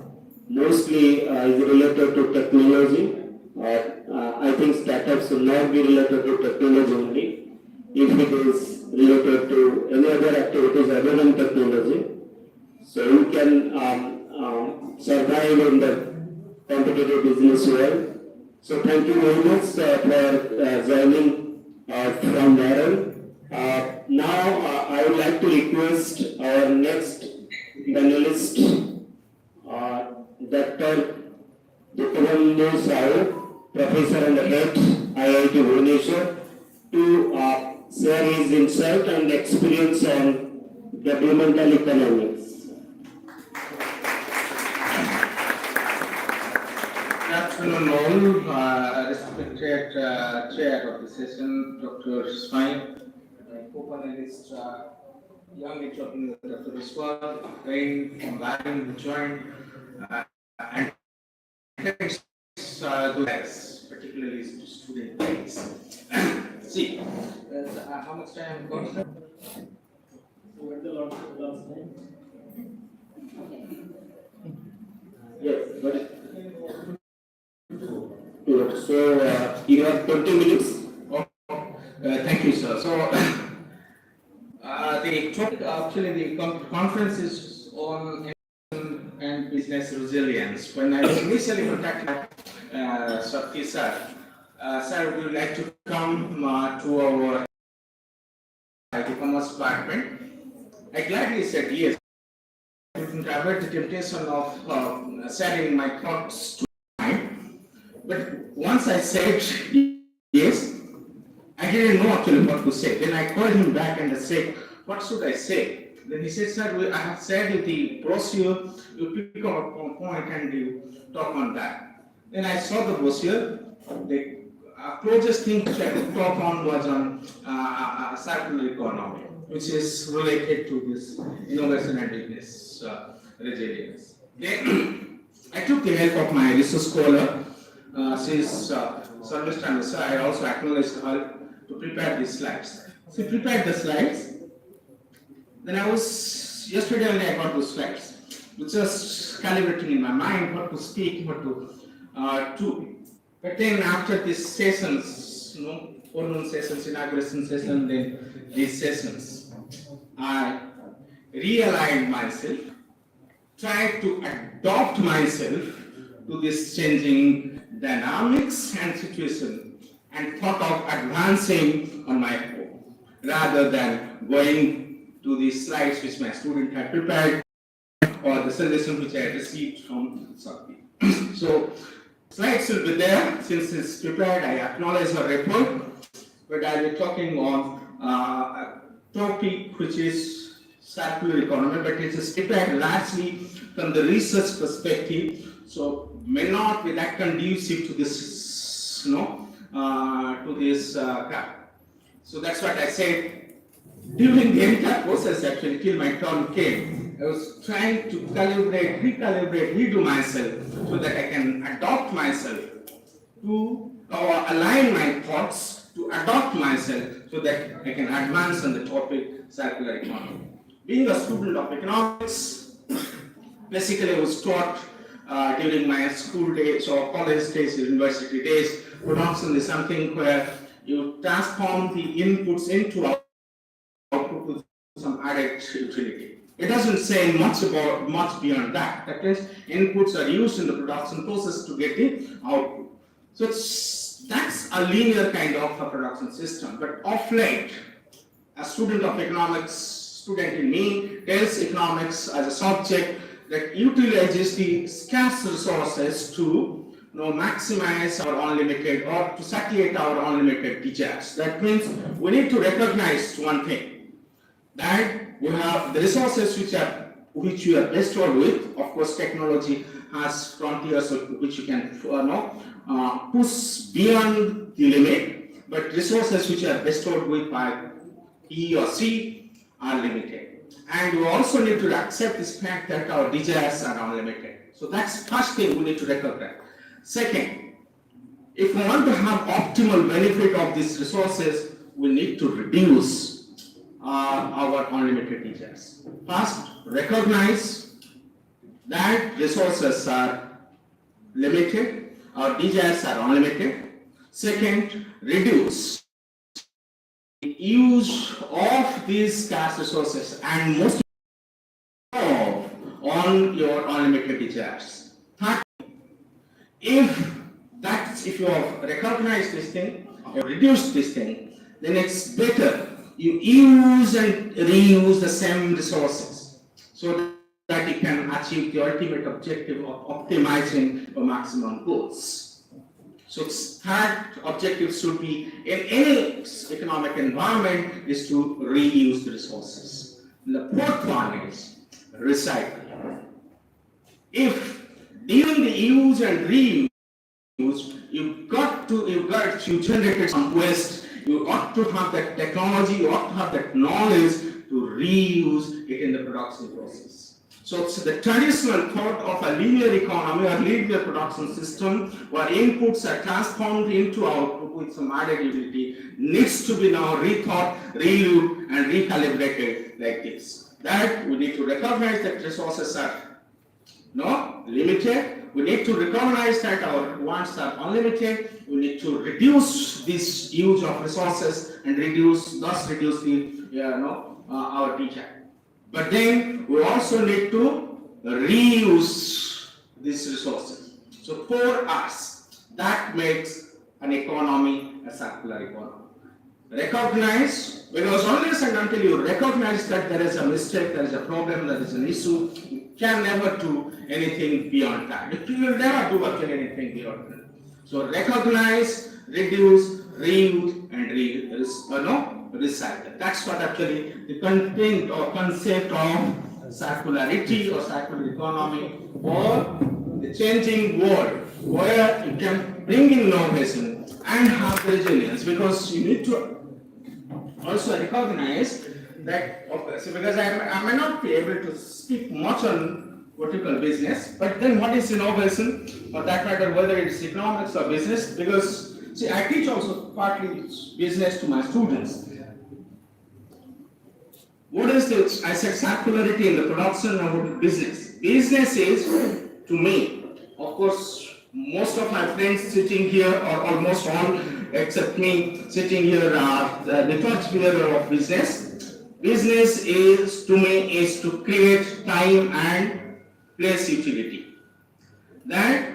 S4: mostly is related to technology. I think startups should not be related to technology only. If it is related to any other activities other than technology, so you can survive in the competitive business world. So thank you very much for joining from Aaron. Now I would like to request our next panelist, Dr. Developmental Sao, Professor and Head IIT Bhubaneswar, to share his insight and experience on developmental economics.
S6: Good afternoon all, respected chair of the session, Dr. Swain, co-panelist, young entrepreneur, Dr. Viswal, Rain from Baring, who joined, and thanks to us, particularly student base. See, how much time got?
S4: Yes, but so you have 20 minutes.
S6: Thank you, sir. So, the topic, actually, the conference is on and business resilience. When I initially contacted Sakti sir, sir, would you like to come to our commerce department? I gladly said yes. I didn't avoid the temptation of sharing my thoughts to time. But once I said yes, I didn't know actually what to say. Then I called him back and I said, what should I say? Then he said, sir, I have said the brochure, you pick up one point and you talk on that. Then I saw the brochure. The closest thing which I could talk on was on circular economy, which is related to this innovation and business resilience. Then I took the help of my research scholar. She is service and I also acknowledged her to prepare these slides. She prepared the slides. Then yesterday only I got those slides, just calibrating in my mind what to speak, what to do. But then after these sessions, formal sessions, inauguration session, then these sessions, I realigned myself, tried to adopt myself to this changing dynamics and situation, and thought of advancing on my own, rather than going to the slides which my student had prepared or the suggestion which I had received from Sakti. So, slides will be there. Since it's prepared, I acknowledge her report, but I'll be talking on a topic which is circular economy, but it is prepared largely from the research perspective, so may not be that conducive to this, craft. So that's what I said. During the entire process, actually, till my turn came, I was trying to recalibrate, redo myself so that I can adopt myself to align my thoughts to to adopt myself so that I can advance on the topic circular economy. Being a student of economics, basically I was taught during my school days or college days, university days, production is something where you transform the inputs into output with some added utility. It doesn't say much beyond that. That is, inputs are used in the production process to get the output. So that's a linear kind of a production system. But of late, a student of economics, student in me, tells economics as a subject that utilizes the scarce resources to maximize our unlimited or to satiate our unlimited desires. That means we need to recognize one thing, that we have the resources which we are bestowed with. Of course, technology has frontiers which you can push beyond the limit, but resources which are bestowed with by E or C are limited. And we also need to accept this fact that our desires are unlimited. So that's the first thing we need to recognize. Second, if we want to have optimal benefit of these resources, we need to reduce our unlimited desires. First, recognize that resources are limited, our desires are unlimited. Second, reduce the use of these scarce resources and most on your unlimited desires. Third, if you have recognized this thing, or reduced this thing, then it's better you use and reuse the same resources so that you can achieve the ultimate objective of optimizing your maximum goods. So third objective should be in any economic environment is to reuse the resources. And the fourth one is recycle. If during the use and reuse you generated some waste, you ought to have that technology, you ought to have that knowledge to reuse it in the production process. So the traditional thought of a linear economy or linear production system where inputs are transformed into output with some added utility needs to be now rethought, relooked and recalibrated like this. That we need to recognize that resources are limited. We need to recognize that our wants are unlimited. We need to reduce this use of resources and thus reduce the our desire. But then we also need to reuse these resources. So for us, that makes an economy a circular economy. Recognize, because unless and until you recognize that there is a mistake, there is a problem, there is an issue, you can never do anything beyond that. You will never do actually anything beyond that. So recognize, reduce, reuse, and recycle. That's what actually the content or concept of circularity or circular economy or the changing world where you can bring in innovation and have resilience, because you need to also recognize that, because I may not be able to speak much on vertical business, but then what is innovation, for that matter, whether it's economics or business, because I teach also partly business to my students. What is this? I said circularity in the production and what is business? Business is, to me, of course, most of my friends sitting here, or almost all except me sitting here, are the first bearer of business. Business is, to me, is to create time and place utility. That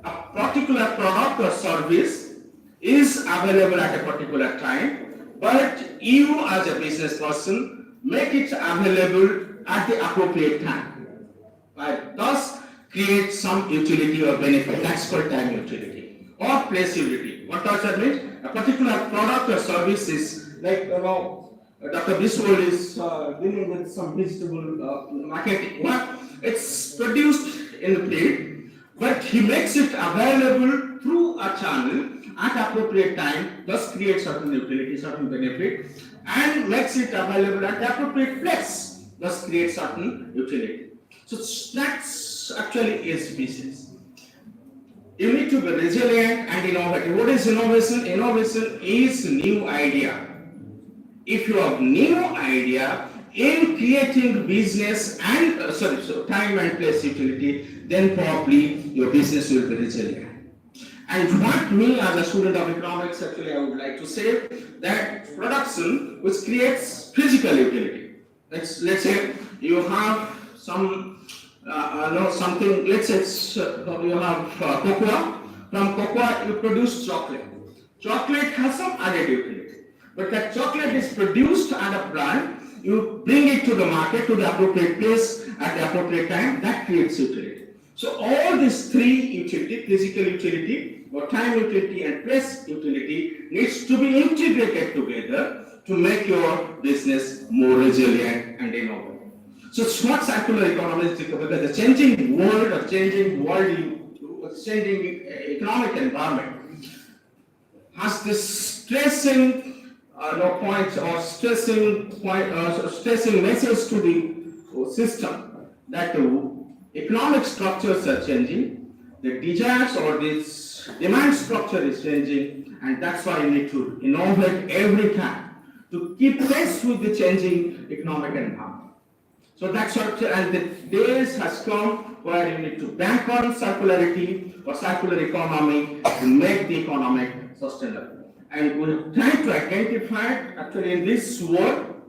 S6: a particular product or service is available at a particular time, but you as a business person make it available at the appropriate time. Right? Thus, create some utility or benefit. That's called time utility or place utility. What does that mean? A particular product or service is like, Dr. Biswal is dealing with some vegetable marketing. It's produced in the field, but he makes it available through a channel at appropriate time, thus creates certain utility, certain benefit, and makes it available at the appropriate place, thus creates certain utility. So that's actually is business. you need to be resilient and innovative. What is innovation? Innovation is new idea. If you have new idea in creating business and time and place utility, then probably your business will be resilient. And what me as a student of economics actually I would like to say that production which creates physical utility. Let's say you have some something. Let's say you have cocoa. From cocoa you produce chocolate. Chocolate has some added utility. But that chocolate is produced at a plant, you bring it to the market, to the appropriate place at the appropriate time, that creates utility. So all these three utility, physical utility, or time utility and place utility needs to be integrated together to make your business more resilient and innovative. So it's not circular economy, because the changing economic environment has this stressing points or stressing message to the system that the economic structures are changing, the desires or this demand structure is changing, and that's why you need to innovate every time to keep pace with the changing economic environment. So that's what, and the days has come where you need to bank on circularity or circular economy to make the economic sustainable. And we're trying to identify, actually in this world,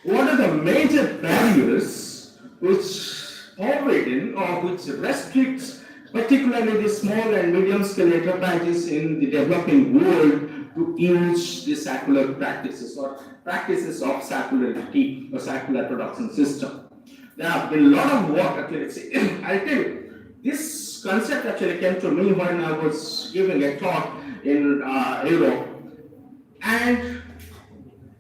S6: what are the major barriers which overridden or which restricts particularly the small and medium scale enterprises in the developing world to use the circular practices or practices of circularity or circular production system. There have been a lot of work, actually. I'll tell you, this concept actually came to me when I was giving a talk in Europe. And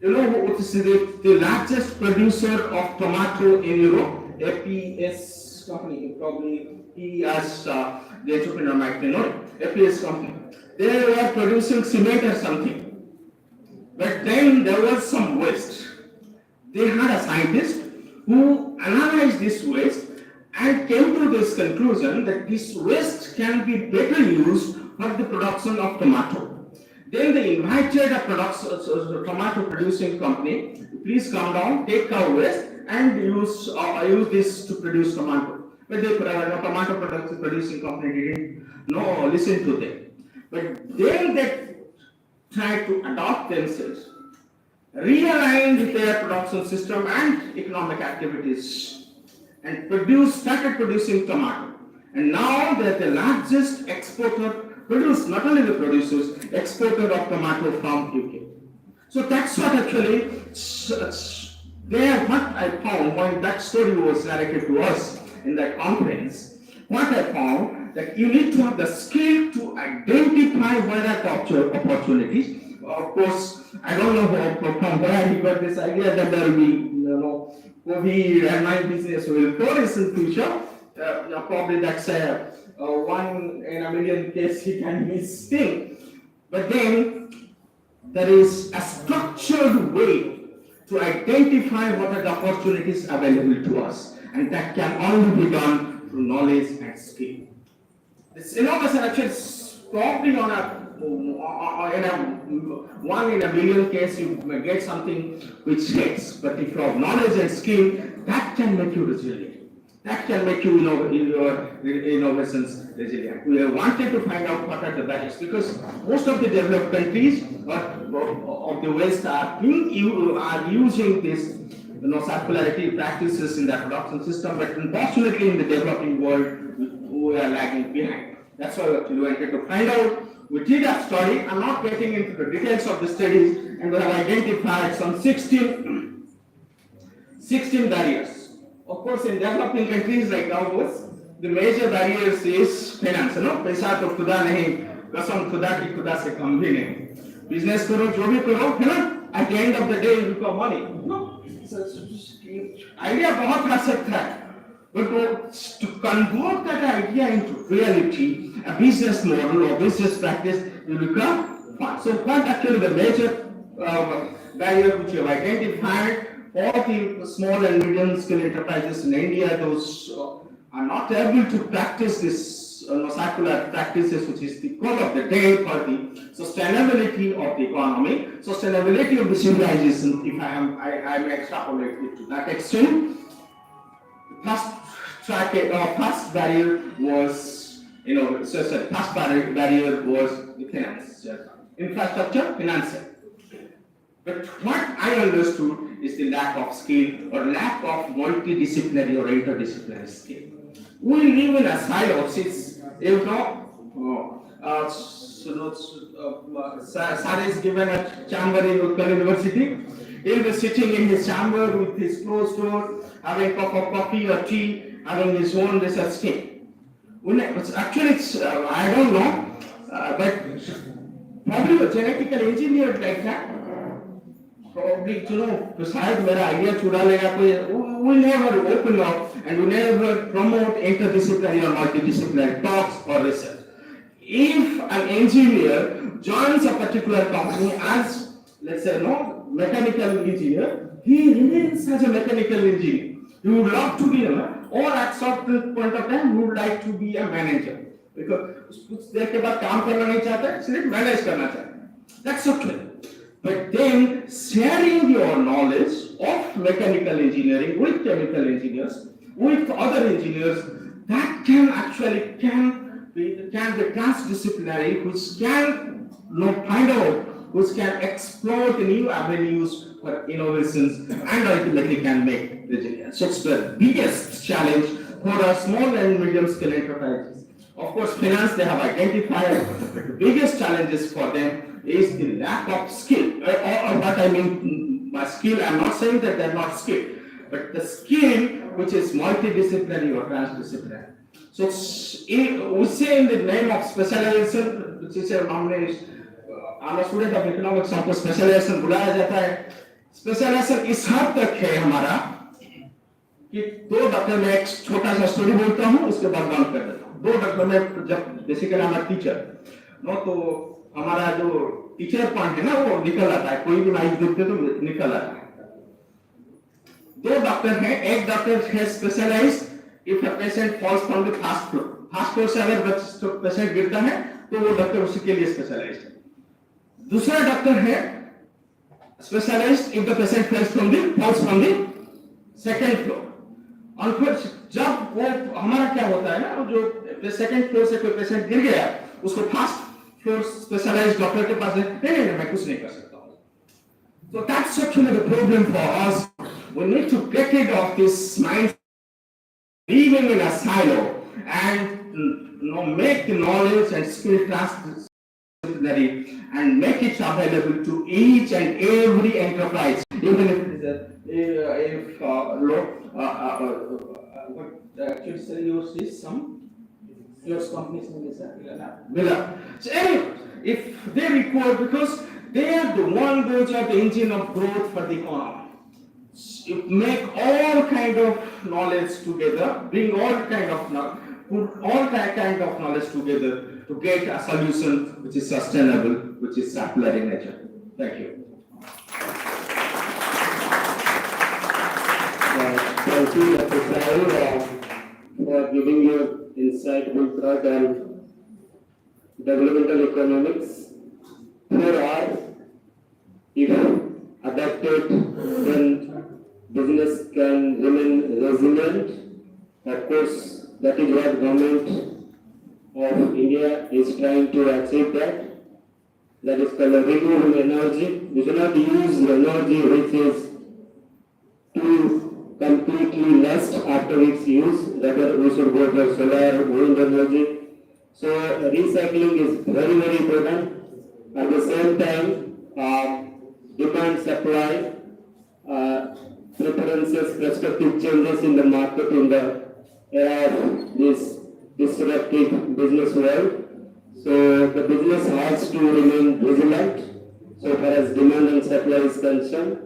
S6: you know what is the largest producer of tomato in Europe? APS company, probably he as the entrepreneur might know it. APS company. They were producing cement or something. But then there was some waste. They had a scientist who analyzed this waste and came to this conclusion that this waste can be better used for the production of tomato. Then they invited a tomato producing company, please come down, take our waste and use this to produce tomato. But the tomato producing company didn't listen to them. But then they tried to adopt themselves, realigned their production system and economic activities, and started producing tomato. And now they're the largest exporter, not only the producers, exporter of tomato from UK. So that's what actually, what I found when that story was narrated to us in that conference, what I found that you need to have the skill to identify where are opportunities. Of course, I don't know from where he got this idea that there will be, COVID and my business will flourish in future. Probably that's a 1 in a million case he can miss thing. But then there is a structured way to identify what are the opportunities available to us, and that can only be done through knowledge and skill. This innovation actually is probably on a 1 in a million case you may get something which hits, but if you have knowledge and skill, that can make you resilient. That can make you your innovations resilient. We wanted to find out what are the barriers, because most of the developed countries of the West are using this circularity practices in their production system, but unfortunately in the developing world we are lagging behind. That's why we wanted to find out. We did a study. I'm not getting into the details of the studies, and we have identified some 16 barriers. Of course, in developing countries like ours, the major barriers is finance. पैसा तो खुदा नहीं, कसम खुदा की खुदा से कम भी नहीं. Business करो, जो भी करो, at the end of the day you become money. No, idea बहुत खा सकता है, but to convert that idea into reality, a business model or business practice, will become fun. So, what actually the major barrier which you have identified? For the small and medium scale enterprises in India, those are not able to practice this circular practices, which is the call of the day for the sustainability of the economy, sustainability of the civilization. If I may extrapolate it to that extent. First barrier was, first barrier was the finance, infrastructure, financial. But what I understood is the lack of skill or lack of multidisciplinary or interdisciplinary skill. We live in a silo, Sir is given a chamber in Utkal University. He'll be sitting in his chamber with his closed door, having a cup of coffee or tea, having his own research team. Actually, I don't know, but probably a genetical engineer like that. Probably, शायद मेरा idea चुरा लेगा कोई. We never open up and we never promote interdisciplinary or multidisciplinary talks or research. If an engineer joins a particular company as, let's say, mechanical engineer, he remains as a mechanical engineer. He would love to be or at some point of time, he would like to be a manager. Because कुछ देर के बाद काम करना नहीं चाहता, सिर्फ manage करना चाहता है. That's okay. But then sharing your knowledge of mechanical engineering with chemical engineers, with other engineers, that can be transdisciplinary, which can find out, which can explore the new avenues for innovations and ultimately can make resilience. So it's the biggest challenge for a small and medium scale enterprises. Of course, finance they have identified, but the biggest challenges for them is the lack of skill. Or what I mean by skill, I'm not saying that they're not skilled, but the skill which is multidisciplinary or transdisciplinary. So we say in the name of specialization, which is a nomination, I'm a student of economics, हमको specialization बुलाया जाता है. Specialization इस हद तक है हमारा कि 2 डॉक्टर में एक छोटा सा स्टोरी बोलता हूँ, उसके बाद बंद कर देता हूँ. 2 डॉक्टर में जब बेसिकली I'm a teacher, तो हमारा जो टीचर पॉइंट है ना वो निकल आता है. कोई भी नाइफ देखते तो निकल आता है. 2 डॉक्टर हैं. एक डॉक्टर है specialised if a patient falls from the first floor से अगर पेशेंट गिरता है तो वो डॉक्टर उसी के लिए स्पेशलाइज्ड है. दूसरा डॉक्टर है specialised if the patient falls from the second floor. और जब वो हमारा क्या होता है ना, जो सेकंड फ्लोर से कोई पेशेंट गिर गया उसको फर्स्ट फ्लोर स्पेशलाइज्ड डॉक्टर के पास नहीं मैं कुछ नहीं कर सकता हूँ. So that's actually the problem for us. We need to get rid of this mind living in a silo and make the knowledge and skill transdisciplinary and make it available to each and every enterprise, even if it is what actually say yours is your company's name is Villa. So anyway, if they require, because they are the one, those are the engine of growth for the economy. You make all kind of knowledge together, bring all kind of put all kind of knowledge together to get a solution which is sustainable, which is circular in nature. Thank you.
S4: Thank you, Dr. Sahil, for giving your insightful thought on developmental economics. Here are, if adapted, then business can remain resilient. Of course, that is what government of India is trying to achieve that. That is called renewable energy. We do not use energy which is too completely lost after its use. Rather, we should go for solar, wind energy. So recycling is very, very important. At the same time, demand supply, preferences, prospective changes in the market in the era of this disruptive business world. So the business has to remain vigilant so far as demand and supply is concerned.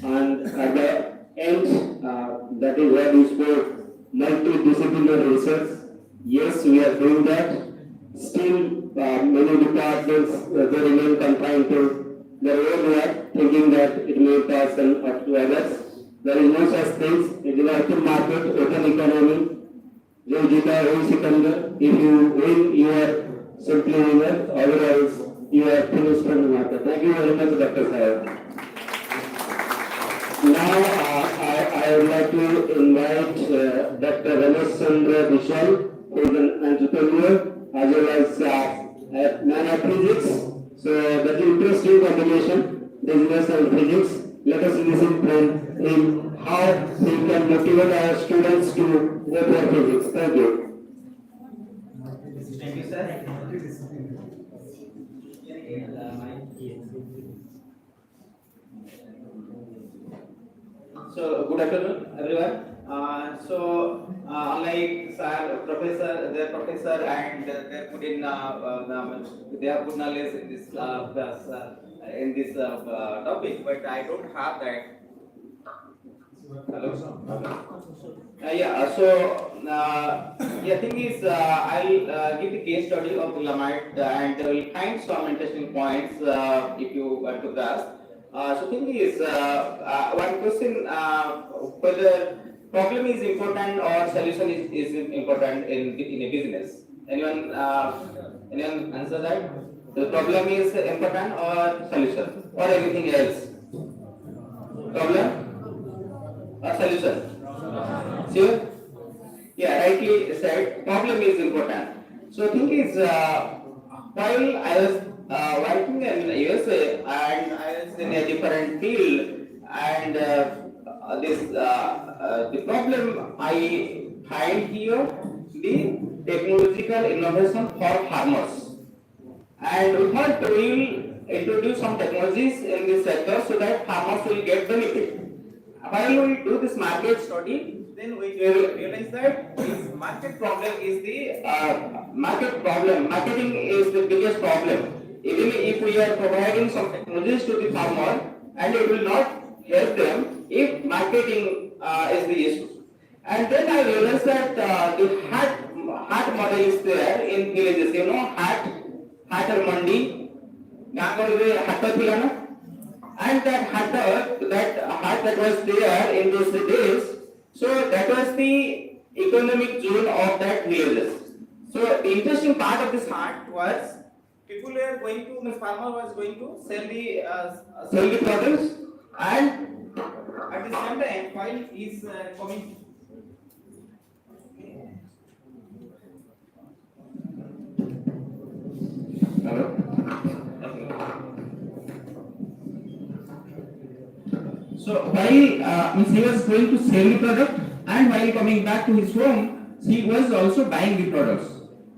S4: And at the end, that is where we spoke, multidisciplinary research. Yes, we are doing that. Still, many departments they remain confined to their own work, thinking that it may pass on up to others. There is no such thing. It is an open market, open economy.
S3: जो जीता वही Sikandar. If you win, you are simply winner. Otherwise, you are finished from the market. Thank you very much, Dr. Sahab. Now, I would like to invite Dr. Ramesh Chandra Vishal, who is an entrepreneur as well as a man of physics. So that's an interesting combination, business and physics. Let us listen from him how he can motivate our students to go for physics. Thank you.
S7: Thank you, sir. So, good afternoon, everyone. Unlike sir, professor, their professor, and they put in, they have good knowledge in this topic, but I don't have that. Hello. Thing is, I'll give the case study of the Lamite and will find some interesting points if you want to grasp. Thing is, one question, whether problem is important or solution is important in a business. Anyone answer that? The problem is important or solution or anything else? Problem or solution? Sure? Yeah, rightly said, problem is important. So thing is, while I was working in the USA and I was in a different field, and the problem I find here, the technological innovation for farmers. And we thought we will introduce some technologies in this sector so that farmers will get benefit. While we do this market study, then we realize that this market problem is the market problem. Marketing is the biggest problem. Even if we are providing some technologies to the farmer, and it will not help them if marketing is the issue. And then I realized that the hat model is there in villages. You know, hat or mandi, and that hat that was there in those days. So that was the economic zone of that villages. So the interesting part of this hat was people were going to, the farmer was going to sell the products, and at the same time while he's coming. Hello. So while he was going to sell the product, and while coming back to his home, he was also buying the products.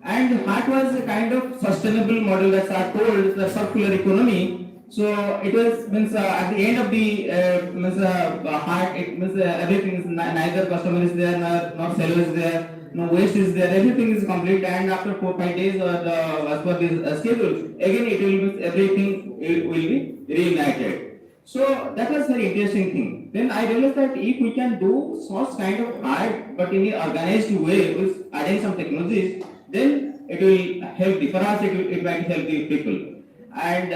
S7: And hat was a kind of sustainable model, that's our told, the circular economy. So it was at the end of the hat, it means everything is neither customer is there, nor seller is there, no waste is there, everything is complete. And after 4-5 days or as per this schedule, again it will everything will be reunited. So that was very interesting thing. Then I realized that if we can do such kind of art, but in an organized way, with adding some technologies, then it will help the, for us it might help the people. And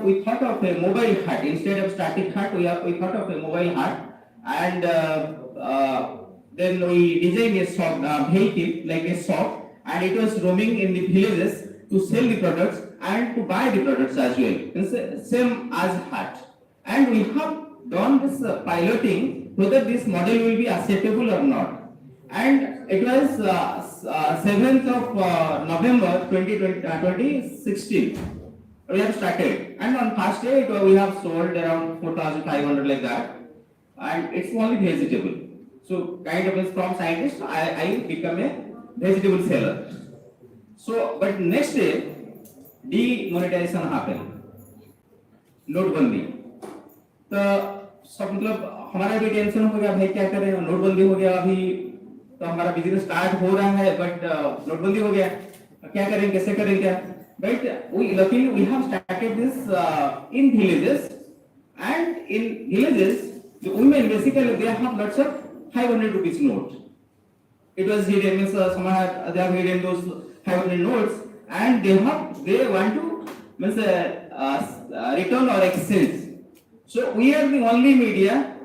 S7: we thought of a mobile hut instead of static hut. We thought of a mobile hut, and then we designed a shop, vehicle like a shop, and it was roaming in the villages to sell the products and to buy the products as well. It's same as hut. And we have done this piloting whether this model will be acceptable or not. And it was 7th of November 2016. We have started, and on first day we have sold around 4,500 like that, and it's only vegetable. So kind of from scientist, I become a vegetable seller. So but next day demonetization happened, नोटबंदी. तो सब मतलब हमारा भी tension हो गया, भाई क्या करें, नोटबंदी हो गया अभी, तो हमारा बिजनेस स्टार्ट हो रहा है बट नोटबंदी हो गया, क्या करें, कैसे करें क्या. But luckily we have started this in villages, and in villages the women basically they have lots of 500 rupees note. It was hidden, means somehow they have hidden those 500 notes, and they want to means return or exchange. So we are the only media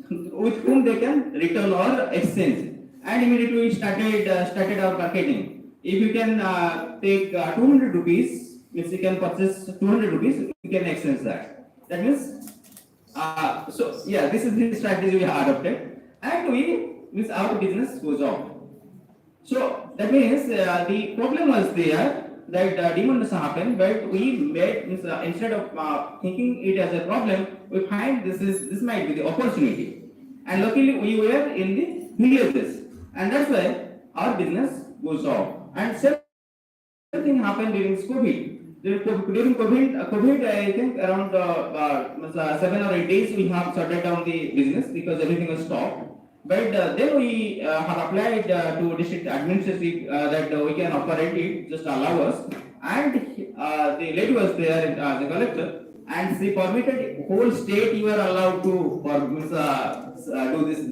S7: with whom they can return or exchange. and immediately we started our marketing. If you can take 200 rupees, means you can purchase 200 rupees, you can exchange that. That means, so yeah, this is the strategy we have adopted, and means our business goes on. So that means the problem was there that demonetization happened, but we made means, instead of thinking it as a problem, we find this might be the opportunity, and luckily we were in the villages, and that's why our business goes on. And same thing happened during COVID. During COVID, I think around 7 or 8 days we have shut down the business because everything was stopped. But then we have applied to district administrative that we can operate it, just allow us. And the lady was there, the collector, and she permitted whole state you are allowed to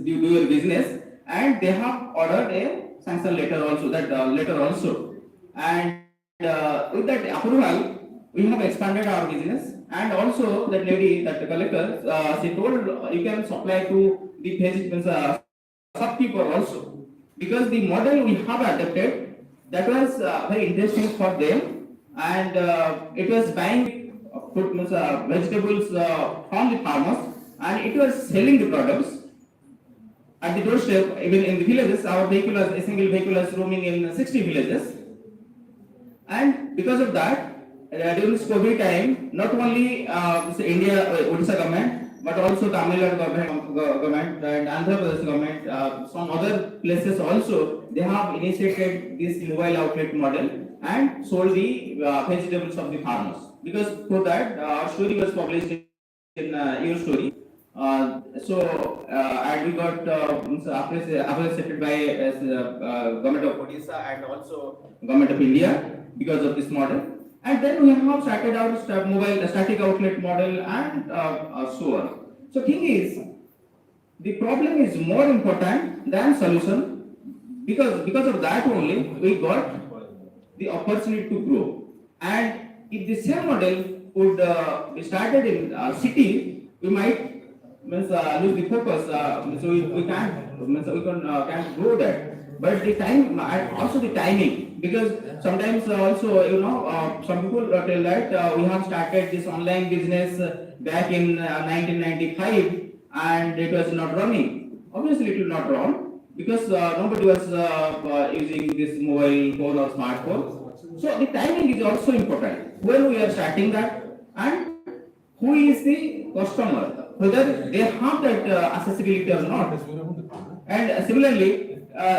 S7: do your business, and they have ordered a sanction letter also. And with that approval, we have expanded our business, and also that lady, that collector, she told you can supply to the shopkeeper also, because the model we have adopted, that was very interesting for them, and it was buying vegetables from the farmers, and it was selling the products at the doorstep. Even in the villages, our vehicle, a single vehicle, is roaming in 60 villages. And because of that, during this COVID time, not only India, Odisha government, but also Tamil Nadu government and Andhra Pradesh government, some other places also, they have initiated this mobile outlet model and sold the vegetables of the farmers. Because for that, our story was published in your story. And we got appreciated by government of Odisha and also government of India because of this model. And then we have started our mobile static outlet model and so on. So thing is, the problem is more important than solution, because of that only we got the opportunity to grow. And if the same model would be started in city, we might lose the focus. So we can't grow that. But the time, and also the timing, because sometimes also some people tell that we have started this online business back in 1995 and it was not running. Obviously it will not run because nobody was using this mobile phone or smartphone. So the timing is also important when we are starting that, and who is the customer, whether they have that accessibility or not. And similarly,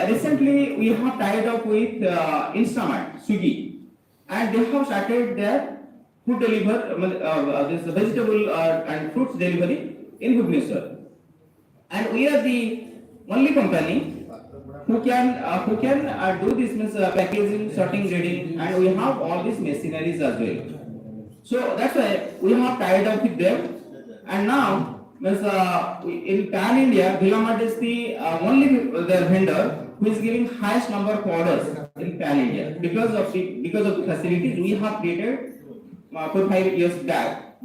S7: recently we have tied up with Instamart, Swiggy, and they have started their food this vegetable and fruits delivery in Bhubaneswar. And we are the only company who can do this packaging, sorting, grading, and we have all these machineries as well. So that's why we have tied up with them, and now in Pan India, Developmental is the only their vendor who is giving highest number of orders in Pan India because of the facilities we have created 4-5 years back.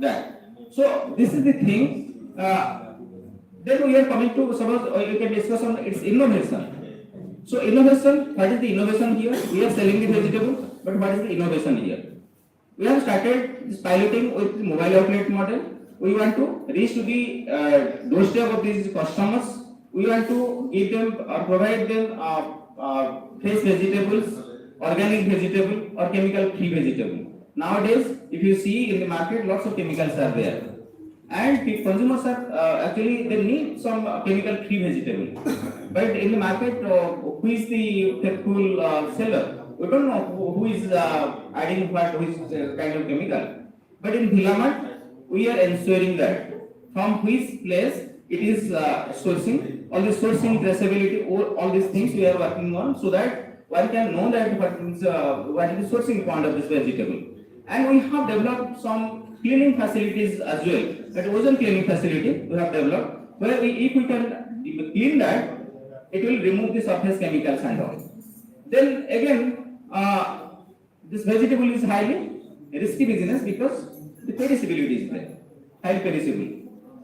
S7: So this is the thing. Then we are coming to, suppose you can discuss on its innovation. So innovation, what is the innovation here? We are selling the vegetable, but what is the innovation here? We have started this piloting with the mobile outlet model. We want to reach to the doorstep of these customers. We want to give them or provide them fresh vegetables, organic vegetable or chemical-free vegetable. Nowadays, if you see in the market, lots of chemicals are there. And the consumers are actually, they need some chemical-free vegetable. But in the market, who is the faithful seller? We don't know who is adding what, who is kind of chemical. But in Developmental, we are ensuring that from which place it is sourcing, all the sourcing, traceability, all these things we are working on, so that one can know that what is the sourcing point of this vegetable. And we have developed some cleaning facilities as well. That ozone cleaning facility we have developed, where if we can clean that, it will remove the surface chemicals and all. Then again, this vegetable is highly risky business because the perishability is there, highly perishable,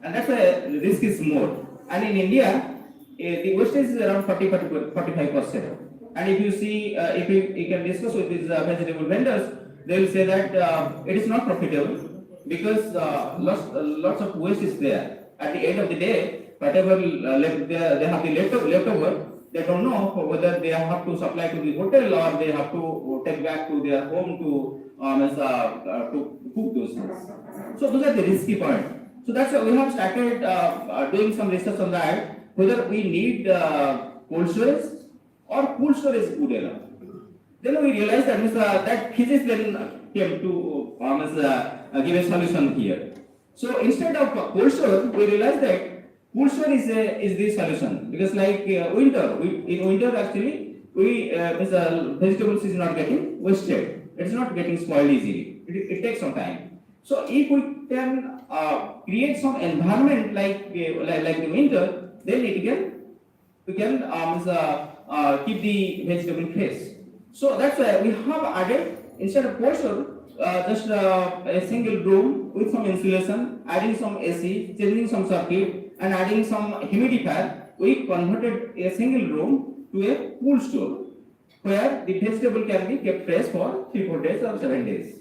S7: and that's why the risk is more. And in India, the wastage is around 45%. And if you see, if you can discuss with these vegetable vendors, they will say that it is not profitable because lots of waste is there. At the end of the day, whatever they have the leftover, they don't know whether they have to supply to the hotel or they have to take back to their home to cook those things. So those are the risky point. So that's why we have started doing some research on that, whether we need cold storage or cool storage is good enough. Then we realized that that physics then came to give a solution here. So instead of cold storage, we realized that cool storage is the solution, because like winter, in winter actually vegetables is not getting wasted. It's not getting spoiled easily. It takes some time. So if we can create some environment like the winter, then we can keep the vegetable fresh. So that's why we have added, instead of cold storage, just a single room with some insulation, adding some AC, changing some circuit, and adding some humidifier. We converted a single room to a cool store, where the vegetable can be kept fresh for 3-4 days or 7 days,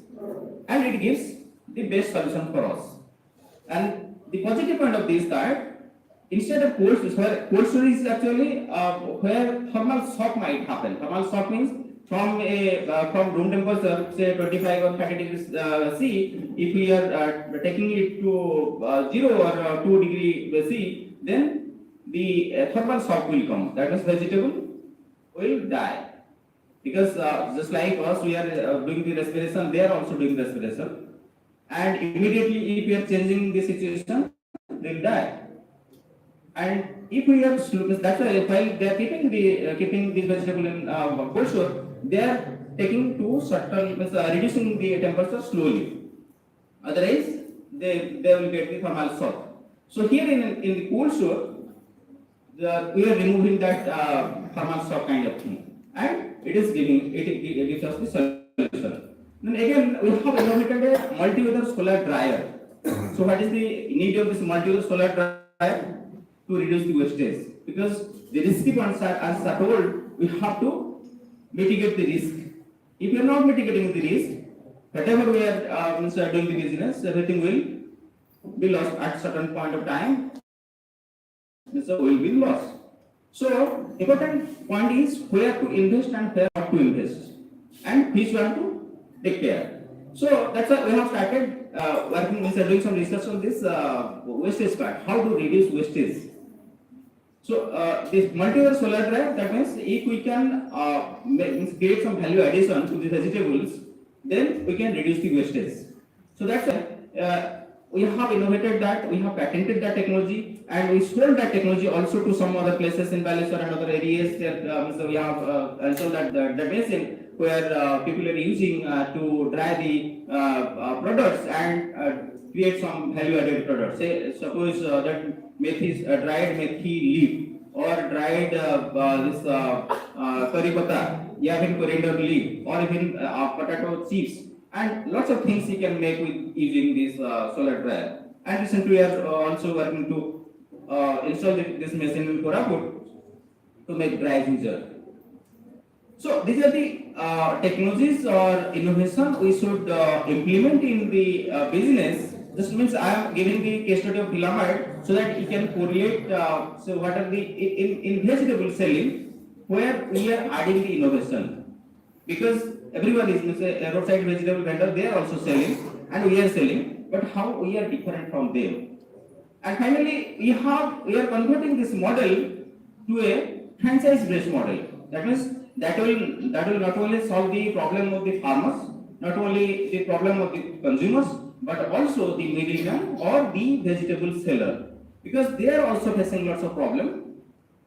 S7: and it gives the best solution for us. And the positive point of this is that instead of cold storage is actually where thermal shock might happen. Thermal shock means from room temperature, say 25 or 30 degrees C, if we are taking it to 0 or 2 degree C, then the thermal shock will come. That means vegetable will die. Because just like us, we are doing the respiration, they are also doing respiration. And immediately, if we are changing the situation, they will die. And if we are that's why while they are keeping the vegetable in cold store, they are taking to certain reducing the temperature slowly. Otherwise, they will get the thermal shock. So here in the cold store, we are removing that thermal shock kind of thing, and it gives us the solution. Then again, we have innovated a multi-weather solar dryer. So what is the need of this multi-weather solar dryer? To reduce the wastage, because the risky points are, as I told, we have to mitigate the risk. If we are not mitigating the risk, whatever we are doing the business, everything will be lost at certain point of time. So will be lost. So important point is where to invest and where not to invest, and which one to take care. So that's why we have started doing some research on this wastage part. How to reduce wastage. So this multi-weather solar dryer, that means if we can create some value addition to the vegetables, then we can reduce the wastage. So that's why we have innovated that, we have patented that technology, and we sold that technology also to some other places in Baleswar and other areas. So we have sold that machine where people are using to dry the products and create some value-added products. Say, suppose that methi is dried methi leaf or dried this curry pata, even coriander leaf, or even potato chips, and lots of things you can make with using this solar dryer. And recently we are also working to install this machine in Berhampur to make dry ginger. So these are the technologies or innovation we should implement in the business. This means I am giving the case study of Developmental so that you can correlate. So what are the in vegetable selling where we are adding the innovation, because everyone is a roadside vegetable vendor, they are also selling and we are selling, but how we are different from them. And finally, we are converting this model to a franchise-based model. That means that will not only solve the problem of the farmers, not only the problem of the consumers, but also the middleman or the vegetable seller, because they are also facing lots of problems.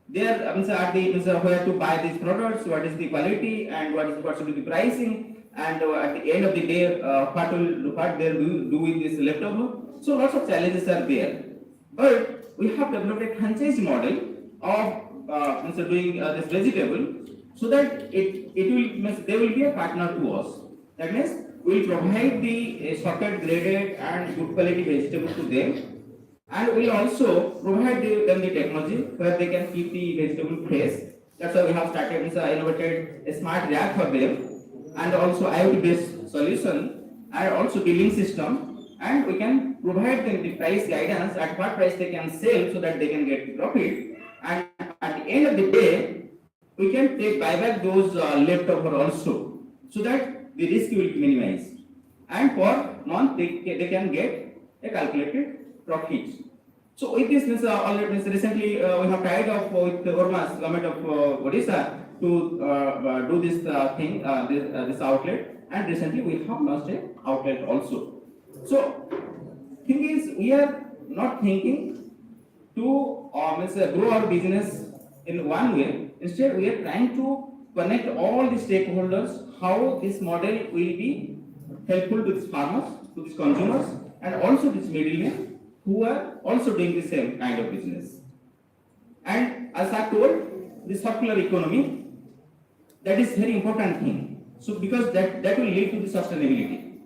S7: They are where to buy these products, what is the quality, and what should be the pricing, and at the end of the day, what they do with this leftover. So lots of challenges are there. But we have developed a franchise model of doing this vegetable, so that they will be a partner to us. That means we will provide the socket graded and good quality vegetable to them, And we also provide them the technology where they can keep the vegetable fresh. That's why we have started innovated a smart rack for them, and also IoT-based solution, and also billing system, and we can provide them the price guidance at what price they can sell so that they can get the profit. And at the end of the day, we can take buyback those leftover also, so that the risk will be minimized. And for month they can get a calculated profit. So with this already recently we have tied up with the Ormas government of Odisha to do this thing, this outlet, and recently we have launched a outlet also. So thing is, we are not thinking to grow our business in one way. Instead, we are trying to connect all the stakeholders, how this model will be helpful to these farmers, to these consumers, and also these middlemen who are also doing the same kind of business. And as I told, the circular economy, that is very important thing. So because that will lead to the sustainability.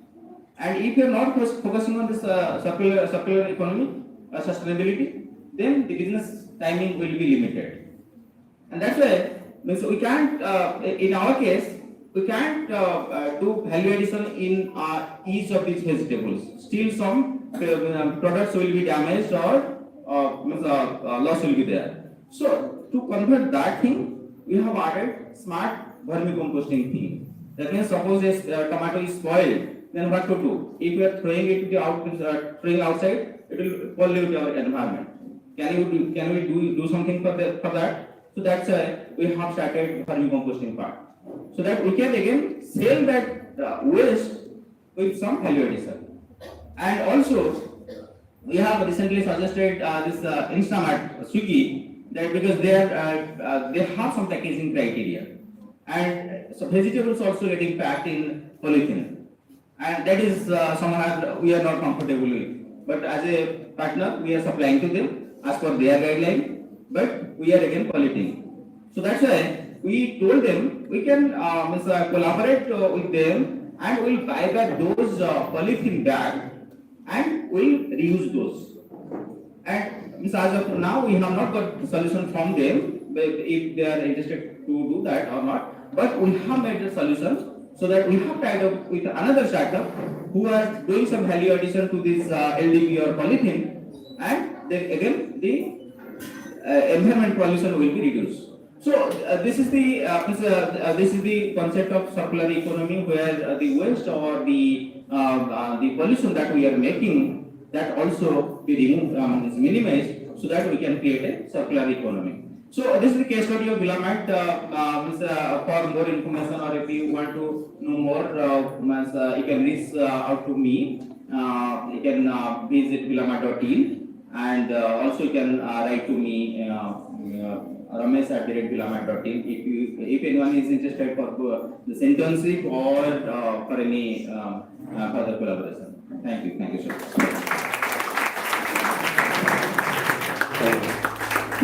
S7: And if you are not focusing on this circular economy, sustainability, then the business timing will be limited. And that's why we can't, in our case, we can't do value addition in each of these vegetables. Still some products will be damaged or loss will be there. So to convert that thing, we have added smart vermicomposting thing. That means suppose a tomato is spoiled, then what to do? If you are throwing it throwing outside, it will pollute your environment. Can we do something for that? So that's why we have started vermicomposting part. So that we can again sell that waste with some value addition. And also, we have recently suggested this Instamart Swiggy, that because they have some packaging criteria, and so vegetables also getting packed in polythene, and that is somehow we are not comfortable with. But as a partner, we are supplying to them as per their guideline, but we are again polluting. So that's why we told them we can collaborate with them, and we'll buy back those polythene bags and we'll reuse those. And as of now, we have not got the solution from them, but if they are interested to do that or not. But we have made the solutions, so that we have tied up with another startup who are doing some value addition to this LDP or polythene, and then again the environment pollution will be reduced. So this is the concept of circular economy, where the waste or the pollution that we are making, that also be removed, is minimized, so that we can create a circular economy. So this is the case study of Villamite. For more information, or if you want to know more, you can reach out to me. You can visit villamite.in, and also you can write to me. Ramesh@villamite.in if anyone is interested for this internship or for any further collaboration. Thank you so much.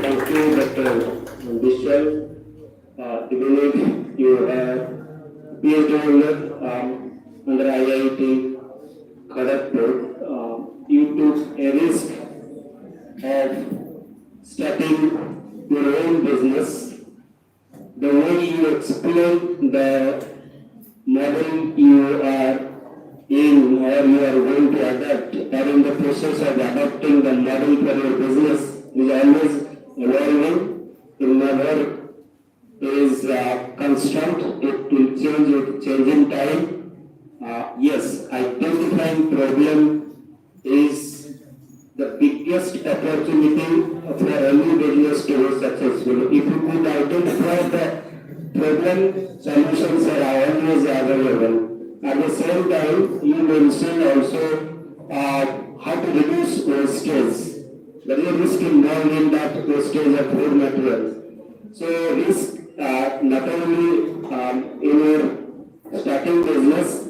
S3: Thank you, Dr. Vishal. I believe you are PhD holder under IIT Kharagpur. You took a risk of starting your own business. The way you explain the model you are in, or you are going to adapt, or in the process of adapting the model for your business, is always evolving. It never is constant. It will change with changing time. Yes, identifying problem is the biggest opportunity for any business to be successful. If you could identify the problem, solutions are always available. At the same time, you mentioned also how to reduce wastage. There is a risk involved in that wastage of food materials. So risk not only in your starting business,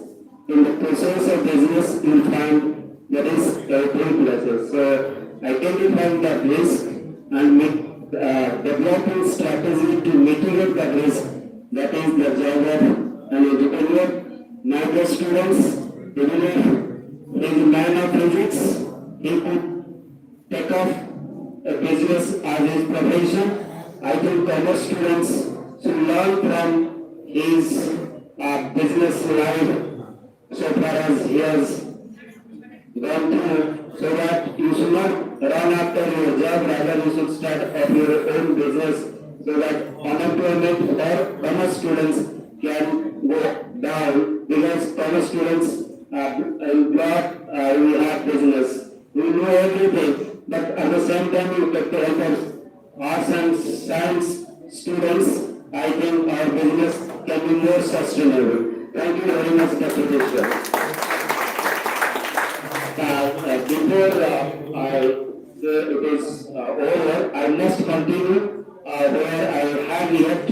S3: in the process of business, you find there is three places. So identifying the risk and developing strategy to mitigate the risk, that is the job of an entrepreneur. My dear students, even if he is a man of physics, he could take of a business as his profession. I think commerce students should learn from his business life so far as he has gone through, so that you should not run after your job, rather you should start up your own business, so that unemployment for commerce students can go down, because commerce students we have business. We know everything, but at the same time we take the help of arts and science students. I think our business can be more sustainable. Thank you very much, Dr. Deshra. Before it is over, I must continue where I had left.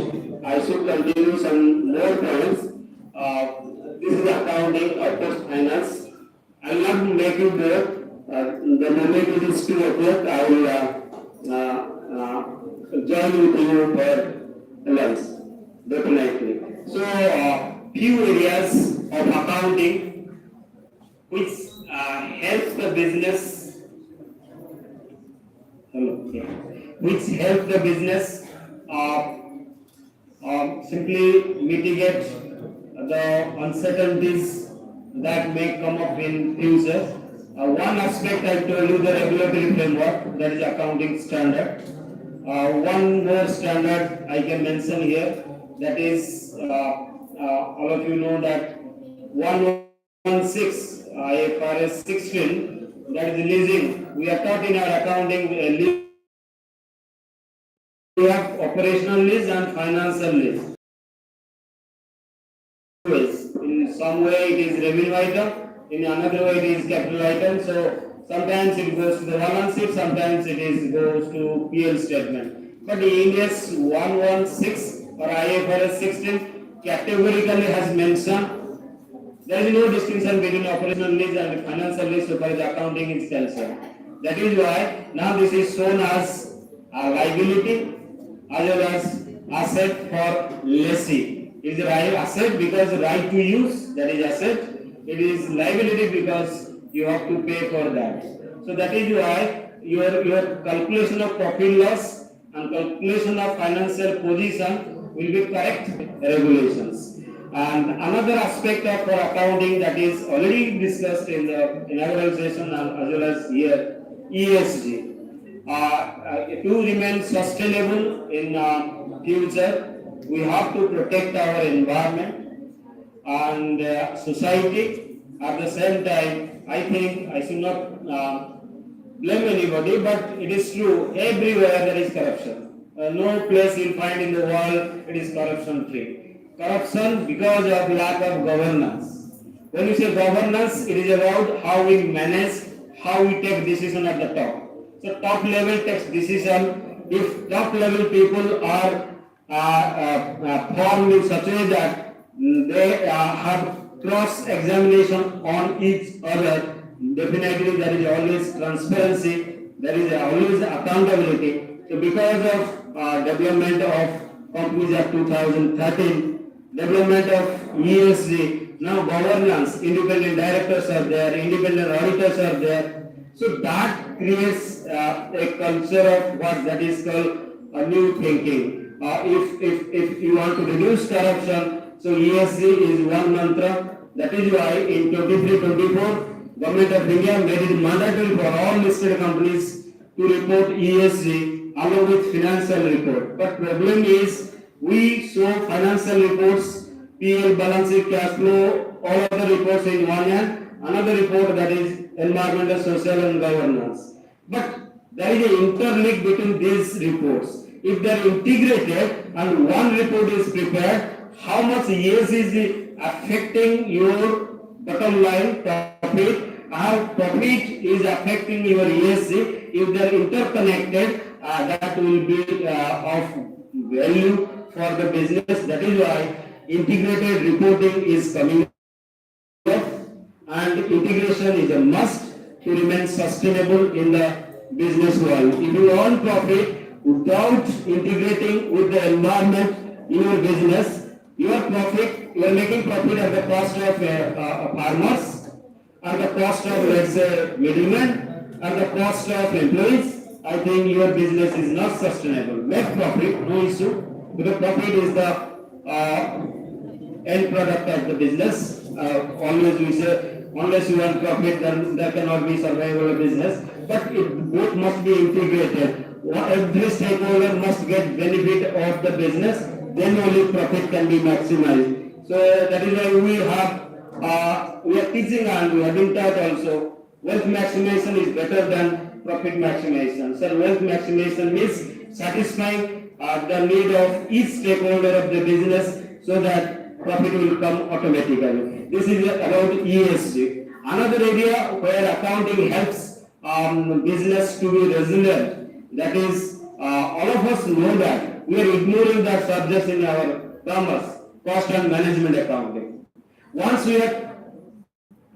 S3: I should continue some more points. This is accounting, of course, finance. I will not make it there. The moment it is 2 o'clock, I will join with you for lunch, definitely. So, few areas of accounting which helps the business, which help the business simply mitigate the uncertainties that may come up in future. One aspect I told you, the regulatory framework, that is accounting standard. One more standard I can mention here, that is all of you know that 116 IFRS 16, that is leasing. We are taught in our accounting lease. We have operational lease and financial lease. In some way it is revenue item, in another way it is capital item. So sometimes it goes to the balance sheet, sometimes it goes to PL statement. But the India's 116 or IFRS 16 categorically has mentioned there is no distinction between operational lease and financial lease so far as accounting is concerned. That is why now this is shown as a liability as well as asset for lessee. It is a asset because right to use, that is asset. It is liability because you have to pay for that. So that is why your calculation of profit loss and calculation of financial position will be correct regulations. And another aspect of accounting that is already discussed in the inaugural session as well as here, ESG. To remain sustainable in future, we have to protect our environment and society. At the same time, I think I should not blame anybody, but it is true, everywhere there is corruption. No place you will find in the world it is corruption free. Corruption because of lack of governance. When you say governance, it is about how we manage, how we take decision at the top. So top level takes decision. If top level people are formed in such a way that they have cross examination on each other, definitely there is always transparency, there is always accountability. So because of development of Companies Act 2013, development of ESG, now governance, independent directors are there, independent auditors are there. So that creates a culture of what that is called a new thinking. If you want to reduce corruption, so ESG is one mantra. That is why in 23-24, Government of India made it mandatory for all listed companies to report ESG along with financial report. But problem is, we show financial reports, PL, balance sheet, cash flow, all other reports in one hand, another report that is environmental, social and governance. But there is an interlink between these reports. If they are integrated and one report is prepared, how much ESG is affecting your bottom line profit, how profit is affecting your ESG, if they are interconnected, that will be of value for the business. That is why integrated reporting is coming up, and integration is a must to remain sustainable in the business world. If you want profit without integrating with the environment in your business, your profit, you are making profit at the cost of farmers, at the cost of, let's say, middlemen,
S8: and the cost of employees, I think your business is not sustainable. Make profit, no issue, because profit is the end product of the business. Always we say, unless you earn profit, then there cannot be survival of business. But it both must be integrated. Every stakeholder must get benefit of the business. Then only profit can be maximized. So that is why we are teaching and we have been taught also. Wealth maximization is better than profit maximization. So wealth maximization means satisfying the need of each stakeholder of the business so that profit will come automatically. This is about ESG. Another area where accounting helps business to be resilient. That is, all of us know that we are ignoring that subject in our commerce, cost and management accounting. Once we have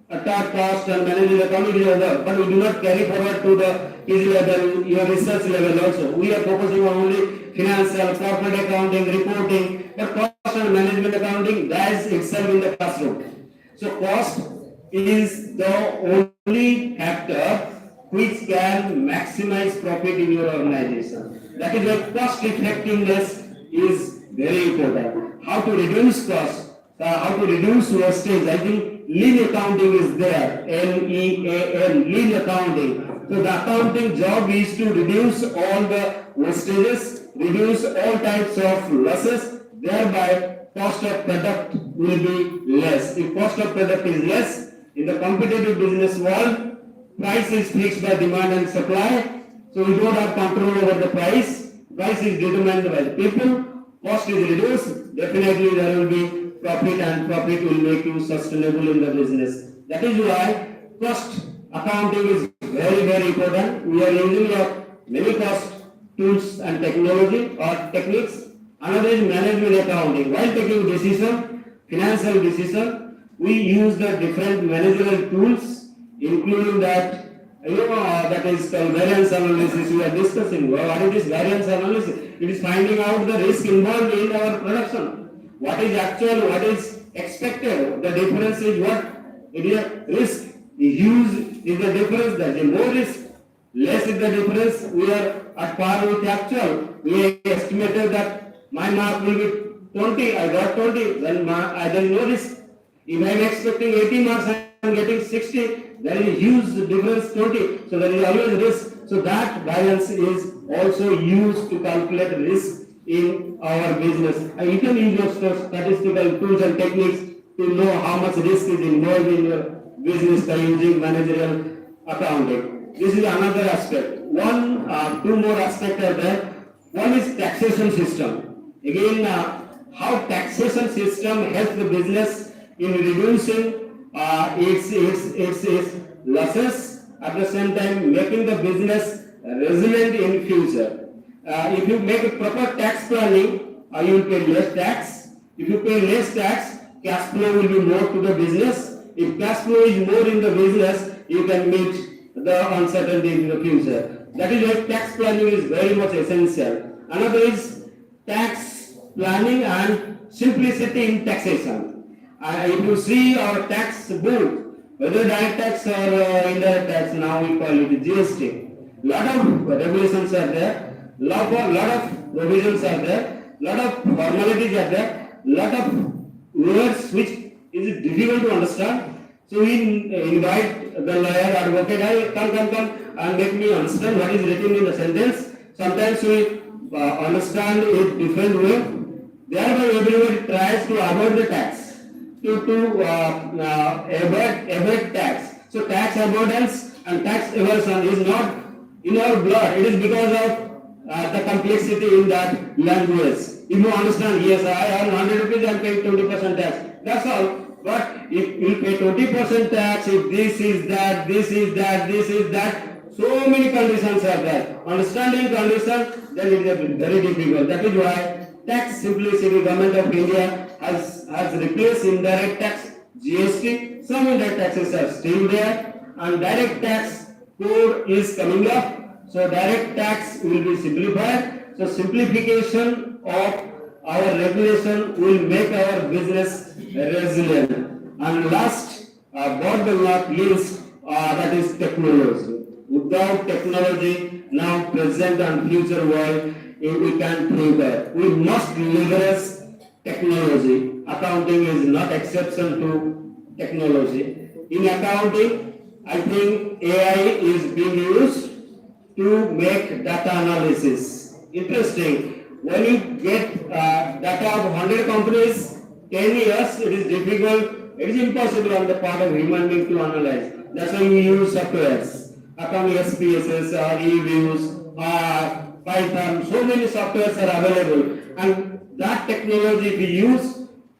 S8: attack cost and management accounting is over, but we do not carry forward to the PG level, your research level also. We are focusing on only financial, corporate accounting, reporting, but cost and management accounting dies itself in the classroom. So cost is the only factor which can maximize profit in your organization. That is why cost effectiveness is very important. How to reduce cost, how to reduce wastage. I think lean accounting is there, L-E-A-N, lean accounting. So the accounting job is to reduce all the wastages, reduce all types of losses, thereby cost of product will be less. If cost of product is less, in the competitive business world, price is fixed by demand and supply, so we don't have control over the price. Price is determined by the people, cost is reduced, definitely there will be profit and profit will make you sustainable in the business. That is why cost accounting is very, very important. We are using many cost tools and technology or techniques. Another is management accounting. While taking decision, financial decision, we use the different managerial tools, including that, that is called variance analysis we are discussing. What is this variance analysis? It is finding out the risk involved in our production. What is actual, what is expected. The difference is what? It is a risk. The huge is the difference. There is more risk. Less is the difference. We are at par with actual. We estimated that my mark will be 20. I got 20. Then there is no risk. If I am expecting 80 marks, I am getting 60. There is a huge difference, 20. So there is always risk. So that balance is also used to calculate risk in our business. And you can use your statistical tools and techniques to know how much risk is involved in your business by using managerial accounting. This is another aspect. Two more aspects are there. One is taxation system. Again, how taxation system helps the business in reducing its losses, at the same time making the business resilient in future. If you make a proper tax planning, you will pay less tax. If you pay less tax, cash flow will be more to the business. If cash flow is more in the business, you can meet the uncertainty in the future. That is why tax planning is very much essential. Another is tax planning and simplicity in taxation. If you see our tax book, whether direct tax or indirect tax, now we call it GST. Lot of regulations are there, lot of provisions are there, lot of formalities are there, lot of words which is difficult to understand. So we invite the lawyer advocate, hey, come and make me understand what is written in the sentence. Sometimes we understand it different way. Thereby everybody tries to avoid the tax. To avoid tax. So tax avoidance and tax evasion is not in our blood. It is because of the complexity in that language. If you understand, yes, I earn 100 rupees, I am paying 20% tax. That's all. But if you pay 20% tax, if this is that, this is that, this is that, so many conditions are there. Understanding conditions, then it is very difficult. That is why tax simplicity, Government of India has replaced indirect tax, GST. Some indirect taxes are still there, and direct tax code is coming up. So direct tax will be simplified. So simplification of our regulation will make our business resilient. And last, but not least, that is technology. Without technology, now present and future world, we can't think that. We must leverage technology. Accounting is not exception to technology. In accounting, I think AI is being used to make data analysis. Interesting. When you get data of 100 companies, 10 years, it is difficult, it is impossible on the part of human being to analyze. That's why we use softwares. Accounting SPSS, eViews, Python, so many softwares are available. And that technology if you use,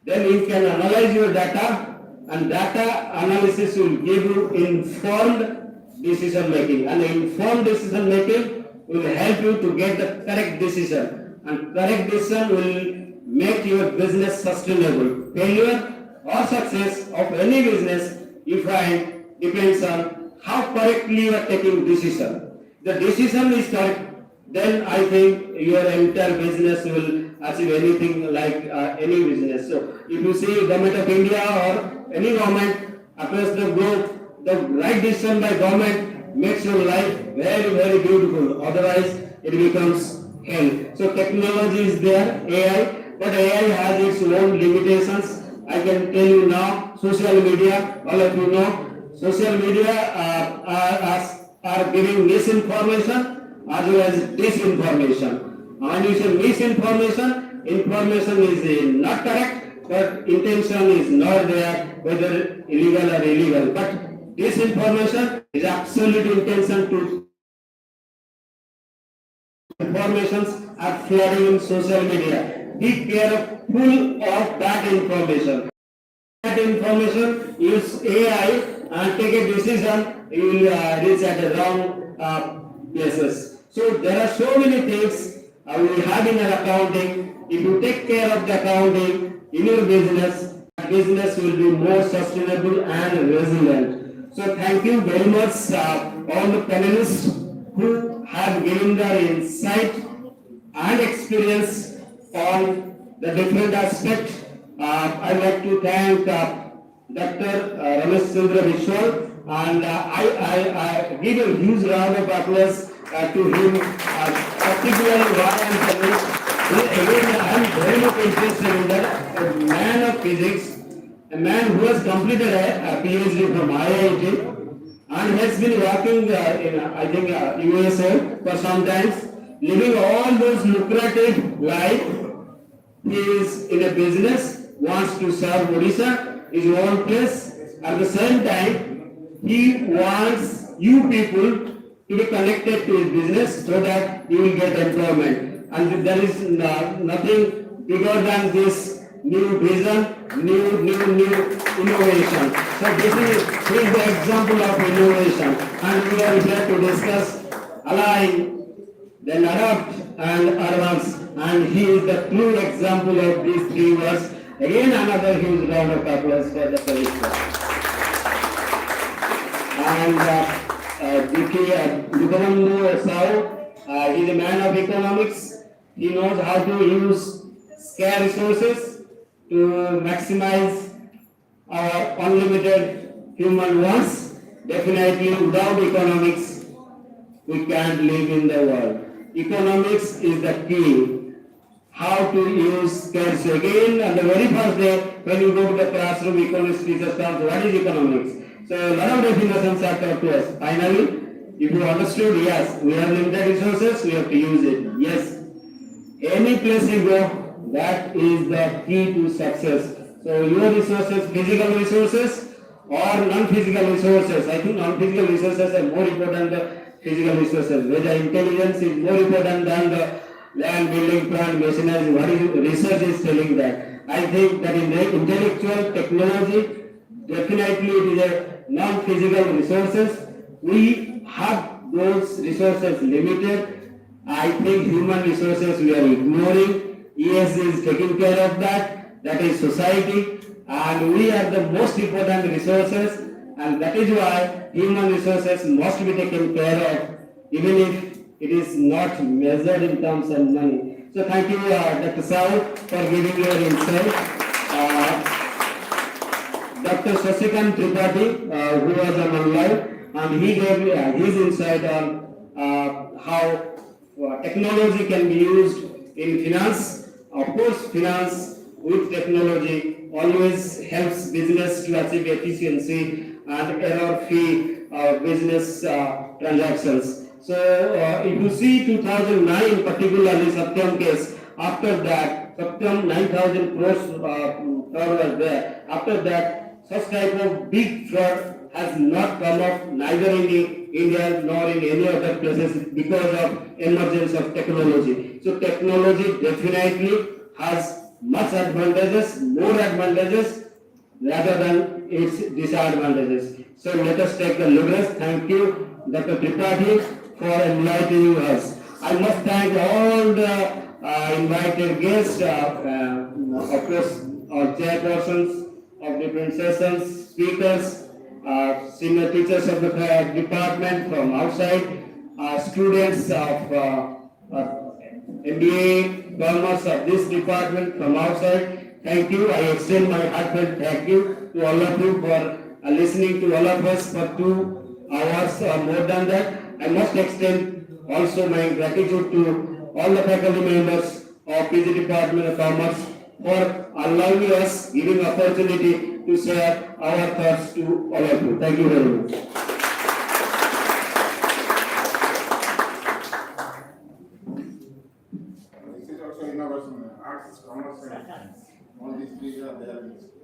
S8: then you can analyze your data, and data analysis will give you informed decision making, and informed decision making will help you to get the correct decision, and correct decision will make your business sustainable. Failure or success of any business you find depends on how correctly you are taking decision. The decision is correct, then I think your entire business will achieve anything like any business. So if you see government of India or any government across the globe, the right decision by government makes your life very, very beautiful. Otherwise, it becomes hell. So technology is there, AI, but AI has its own limitations. I can tell you now, social media, all of you know, social media are giving misinformation as well as disinformation. When you say misinformation, information is not correct, but intention is not there, whether illegal or illegal. But disinformation is absolute intention to informations are flooding in social media. Be careful full of bad information. That information, use AI and take a decision, you will reach at the wrong places. So there are so many things we have in our accounting. If you take care of the accounting in your business, business will be more sustainable and resilient. So thank you very much all the panelists who have given their insight and experience on the different aspects. I'd like to thank Dr. Ramesh Chandra Vishwal, and I give a huge round of applause to him, particularly why I am telling. Again, I am very much interested in that. A man of physics, a man who has completed a PhD from IIT and has been working in, I think, USA for some time, living all those lucrative life. He is in a business, wants to serve Odisha, his own place. At the same time, he wants you people to be connected to his business so that you will get employment. And there is nothing bigger than this new vision, new innovation. So this is the example of innovation. And we are here to discuss align, then adopt and advance. And he is the true example of these three words. Again, another huge round of applause for the Felicitation. And Developmental he is a man of economics. He knows how to use scarce resources to maximize our unlimited human wants. Definitely, without economics, we can't live in the world. Economics is the key. How to use scarce. Again, on the very first day, when you go to the classroom, economics teacher comes, what is economics? So a lot of definitions are taught to us. Finally, if you understood, yes, we have limited resources, we have to use it. Yes. Any place you go, that is the key to success. So your resources, physical resources or non-physical resources. I think non-physical resources are more important than physical resources. Whether intelligence is more important than the land, building, plant, machinery. What is research is telling that. I think that in the intellectual technology, definitely it is a non-physical resources. We have those resources limited. I think human resources we are ignoring. ES is taking care of that. That is society. And we are the most important resources. And that is why human resources must be taken care of, even if it is not measured in terms of money. So thank you, Dr. Sao, for giving your insight. Dr. Shasikan Tripathi, who was on live, and he gave his insight on how technology can be used in finance. Of course, finance with technology always helps business to achieve efficiency and error-free business transactions. So, if you see 2009, particularly Satyam case, after that, Satyam 9,000 crores fraud was there. After that, such type of big fraud has not come up neither in India nor in any other places because of emergence of technology. So technology definitely has much advantages, more advantages rather than its disadvantages. So let us take the leverage. Thank you, Dr. Tripathi, for enlightening us. I must thank all the invited guests, of course, our chairpersons of different sessions, speakers, senior teachers of the department from outside, students of MBA, commerce of this department from outside. Thank you. I extend my heartfelt thank you to all of you for listening to all of us for 2 hours or more than that. I must extend also my gratitude to all the faculty members of PG Department of Commerce for allowing us, giving opportunity to share our thoughts to all of you. Thank you very much.
S9: This is also innovation, arts, commerce, and science. All these three are there in this course.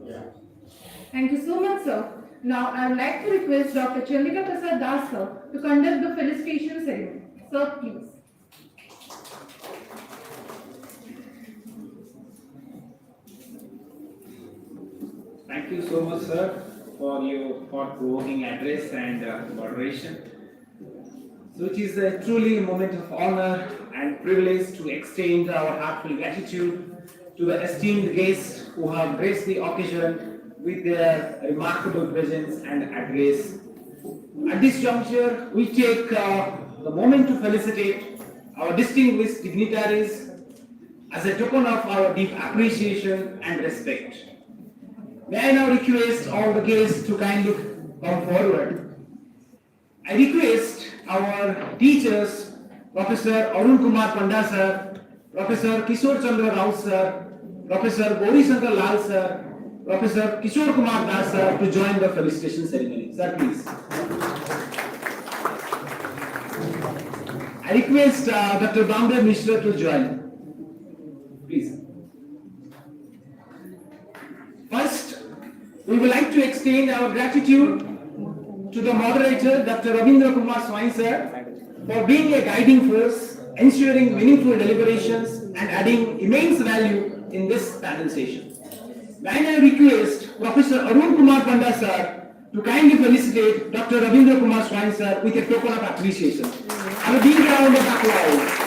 S9: Yeah.
S1: Thank you so much, sir. Now, I would like to request Dr. Chandrika Prasad Das, sir, to conduct the felicitation ceremony. Sir, please.
S10: Thank you so much, sir, for your thought-provoking address and moderation. So it is truly a moment of honor and privilege to extend our heartfelt gratitude to the esteemed guests who have graced the occasion with their remarkable presence and address. At this juncture, we take the moment to felicitate our distinguished dignitaries as a token of our deep appreciation and respect. May I now request all the guests to kindly come forward. I request our teachers, Professor Arun Kumar Panda sir, Professor Kishore Chandra Rao sir, Professor Gauri Shankar Lal sir, Professor Kishore Kumar Das sir to join the felicitation ceremony. Sir, please. I request Dr. Bamdev Mishra to join. Please. First, we would like to extend our gratitude to the moderator, Dr. Ravindra Kumar Swami sir, for being a guiding force, ensuring meaningful deliberations and adding immense value in this panel session. May I request Professor Arun Kumar Panda sir to kindly felicitate Dr. Ravindra Kumar Swami sir with a token of appreciation. Have a big round of applause.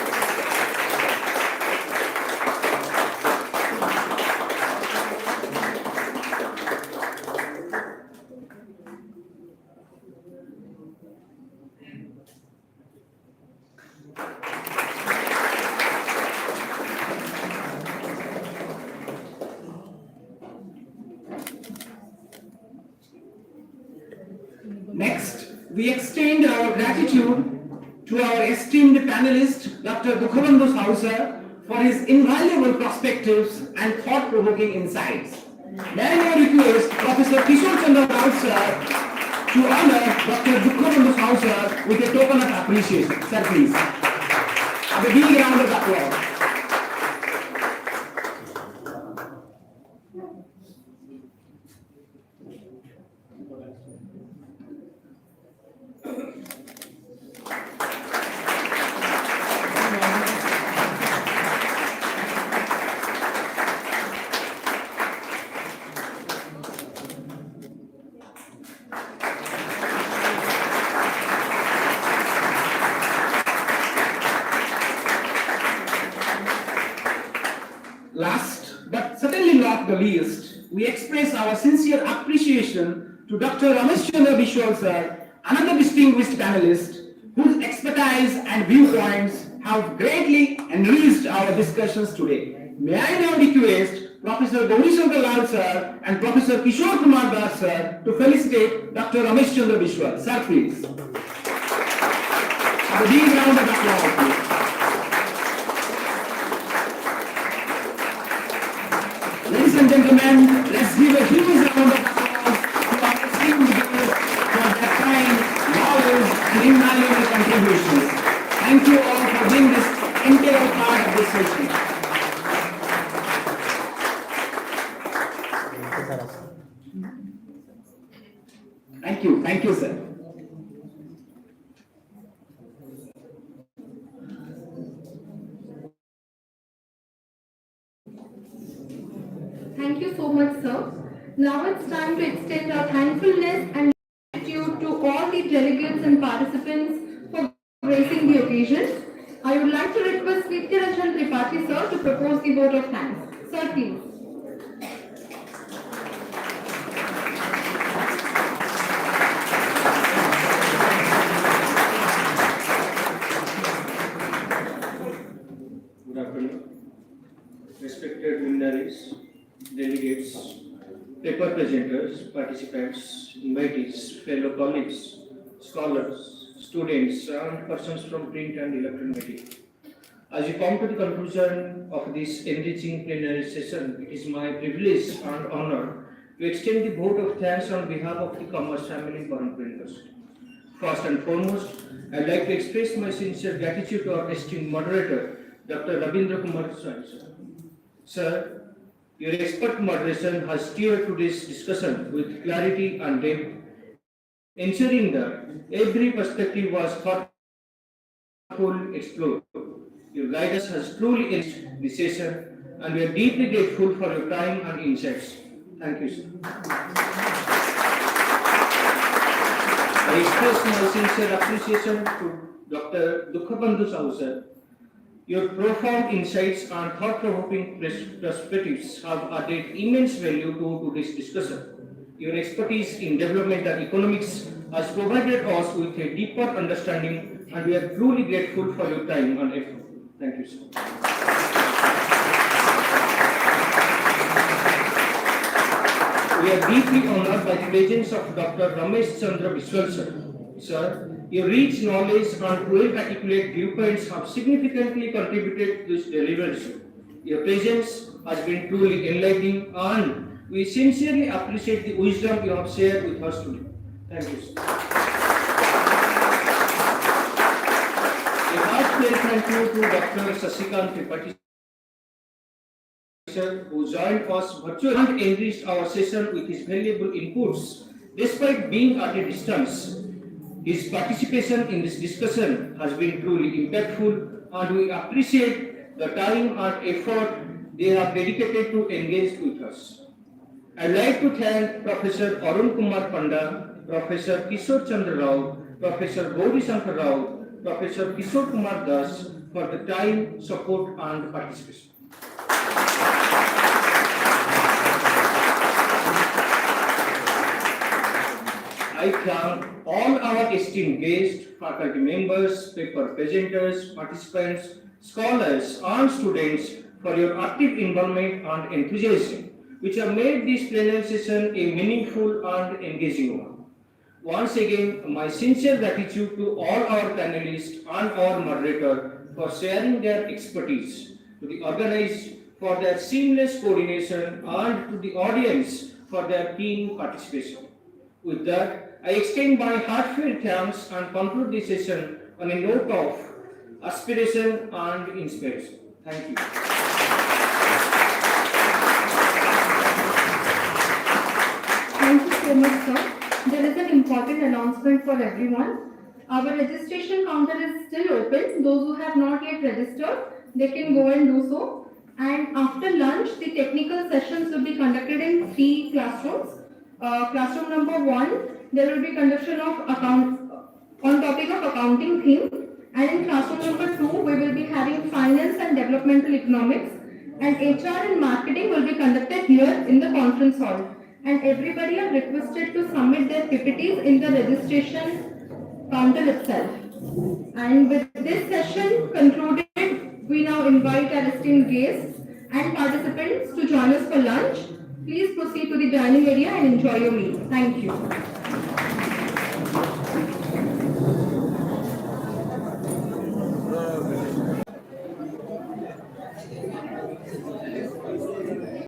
S10: Next, we extend our gratitude to our esteemed panelist, Dr. Dukhabandhu Sahu sir, for his invaluable perspectives and thought-provoking insights. May I now request Professor Kishore Chandra Rao sir to honor Dr. Dukhabandhu Sahu sir with a token of appreciation. Sir, please. Have a big round of applause. Last, but certainly not the least, we express our sincere appreciation to Dr. Ramesh Chandra Bishwal sir, another distinguished panelist, whose expertise and viewpoints have greatly enriched our discussions today. May I now request Professor Gauri Shankar Lal sir and Professor Kishore Kumar Das sir to felicitate Dr. Ramesh Chandra Vishwa. Sir, please. Have a big round of applause, please. Ladies and gentlemen, let's give a huge round of applause to our esteemed guests for their time, knowledge, and invaluable contributions. Thank you all for being this integral part of this session. Thank you, sir.
S2: Thank you so much, sir. Now it's time to extend our thankfulness and gratitude to all the delegates and participants for gracing the occasion. I would like to request Nityaranjan Tripathi, sir, to propose the vote of thanks. Sir, please.
S11: Good afternoon. Respected luminaries, delegates, paper presenters, participants, invitees, fellow colleagues, scholars, students, and persons from print and electronic media. As we come to the conclusion of this enriching plenary session, it is my privilege and honor to extend the vote of thanks on behalf of the Commerce family in Berhampur University. First and foremost, I would like to express my sincere gratitude to our esteemed moderator, Dr. Rabindra Kumar Swami. Sir, your expert moderation has steered today's discussion with clarity and depth, ensuring that every perspective was thoughtfully explored. Your guidance has truly enriched the session, and we are deeply grateful for your time and insights. Thank you, sir. I express my sincere appreciation to Dr. Dukkhabandhu Sahu, sir. Your profound insights and thought-provoking perspectives have added immense value to today's discussion. Your expertise in developmental economics has provided us with a deeper understanding, and we are truly grateful for your time and effort. Thank you, sir. We are deeply honored by the presence of Dr. Ramesh Chandra Vishwa, sir. Sir, your rich knowledge and well-articulate viewpoints have significantly contributed to this deliberation. Your presence has been truly enlightening, and we sincerely appreciate the wisdom you have shared with us today. Thank you, sir. A heartfelt thank you to Dr. Sasikant Tripathi, sir, who joined us virtually and enriched our session with his valuable inputs. Despite being at a distance, his participation in this discussion has been truly impactful, and we appreciate the time and effort they have dedicated to engage with us. I would like to thank Professor Arun Kumar Panda, Professor Kishore Chandra Rao, Professor Gauri Shankar Rao, Professor Kishore Kumar Das for the time, support, and participation. I thank all our esteemed guests, faculty members, paper presenters, participants, scholars, and students for your active involvement and enthusiasm, which have made this plenary session a meaningful and engaging one. Once again, my sincere gratitude to all our panelists and our moderator for sharing their expertise, to the organizers for their seamless coordination, and to the audience for their keen participation. With that, I extend my heartfelt thanks and conclude this session on a note of aspiration and inspiration. Thank you.
S2: Thank you so much, sir. There is an important announcement for everyone. Our registration counter is still open. Those who have not yet registered, they can go and do so. And after lunch, the technical sessions will be conducted in 3 classrooms. Classroom number 1, there will be conduction of on topic of accounting theme. And in classroom number 2, we will be having finance and developmental economics. And HR and marketing will be conducted here in the conference hall. And everybody are requested to submit their PPTs in the registration counter itself. And with this session concluded, we now invite our esteemed guests,
S1: and participants to join us for lunch. Please proceed to the dining area and enjoy your meal. Thank you.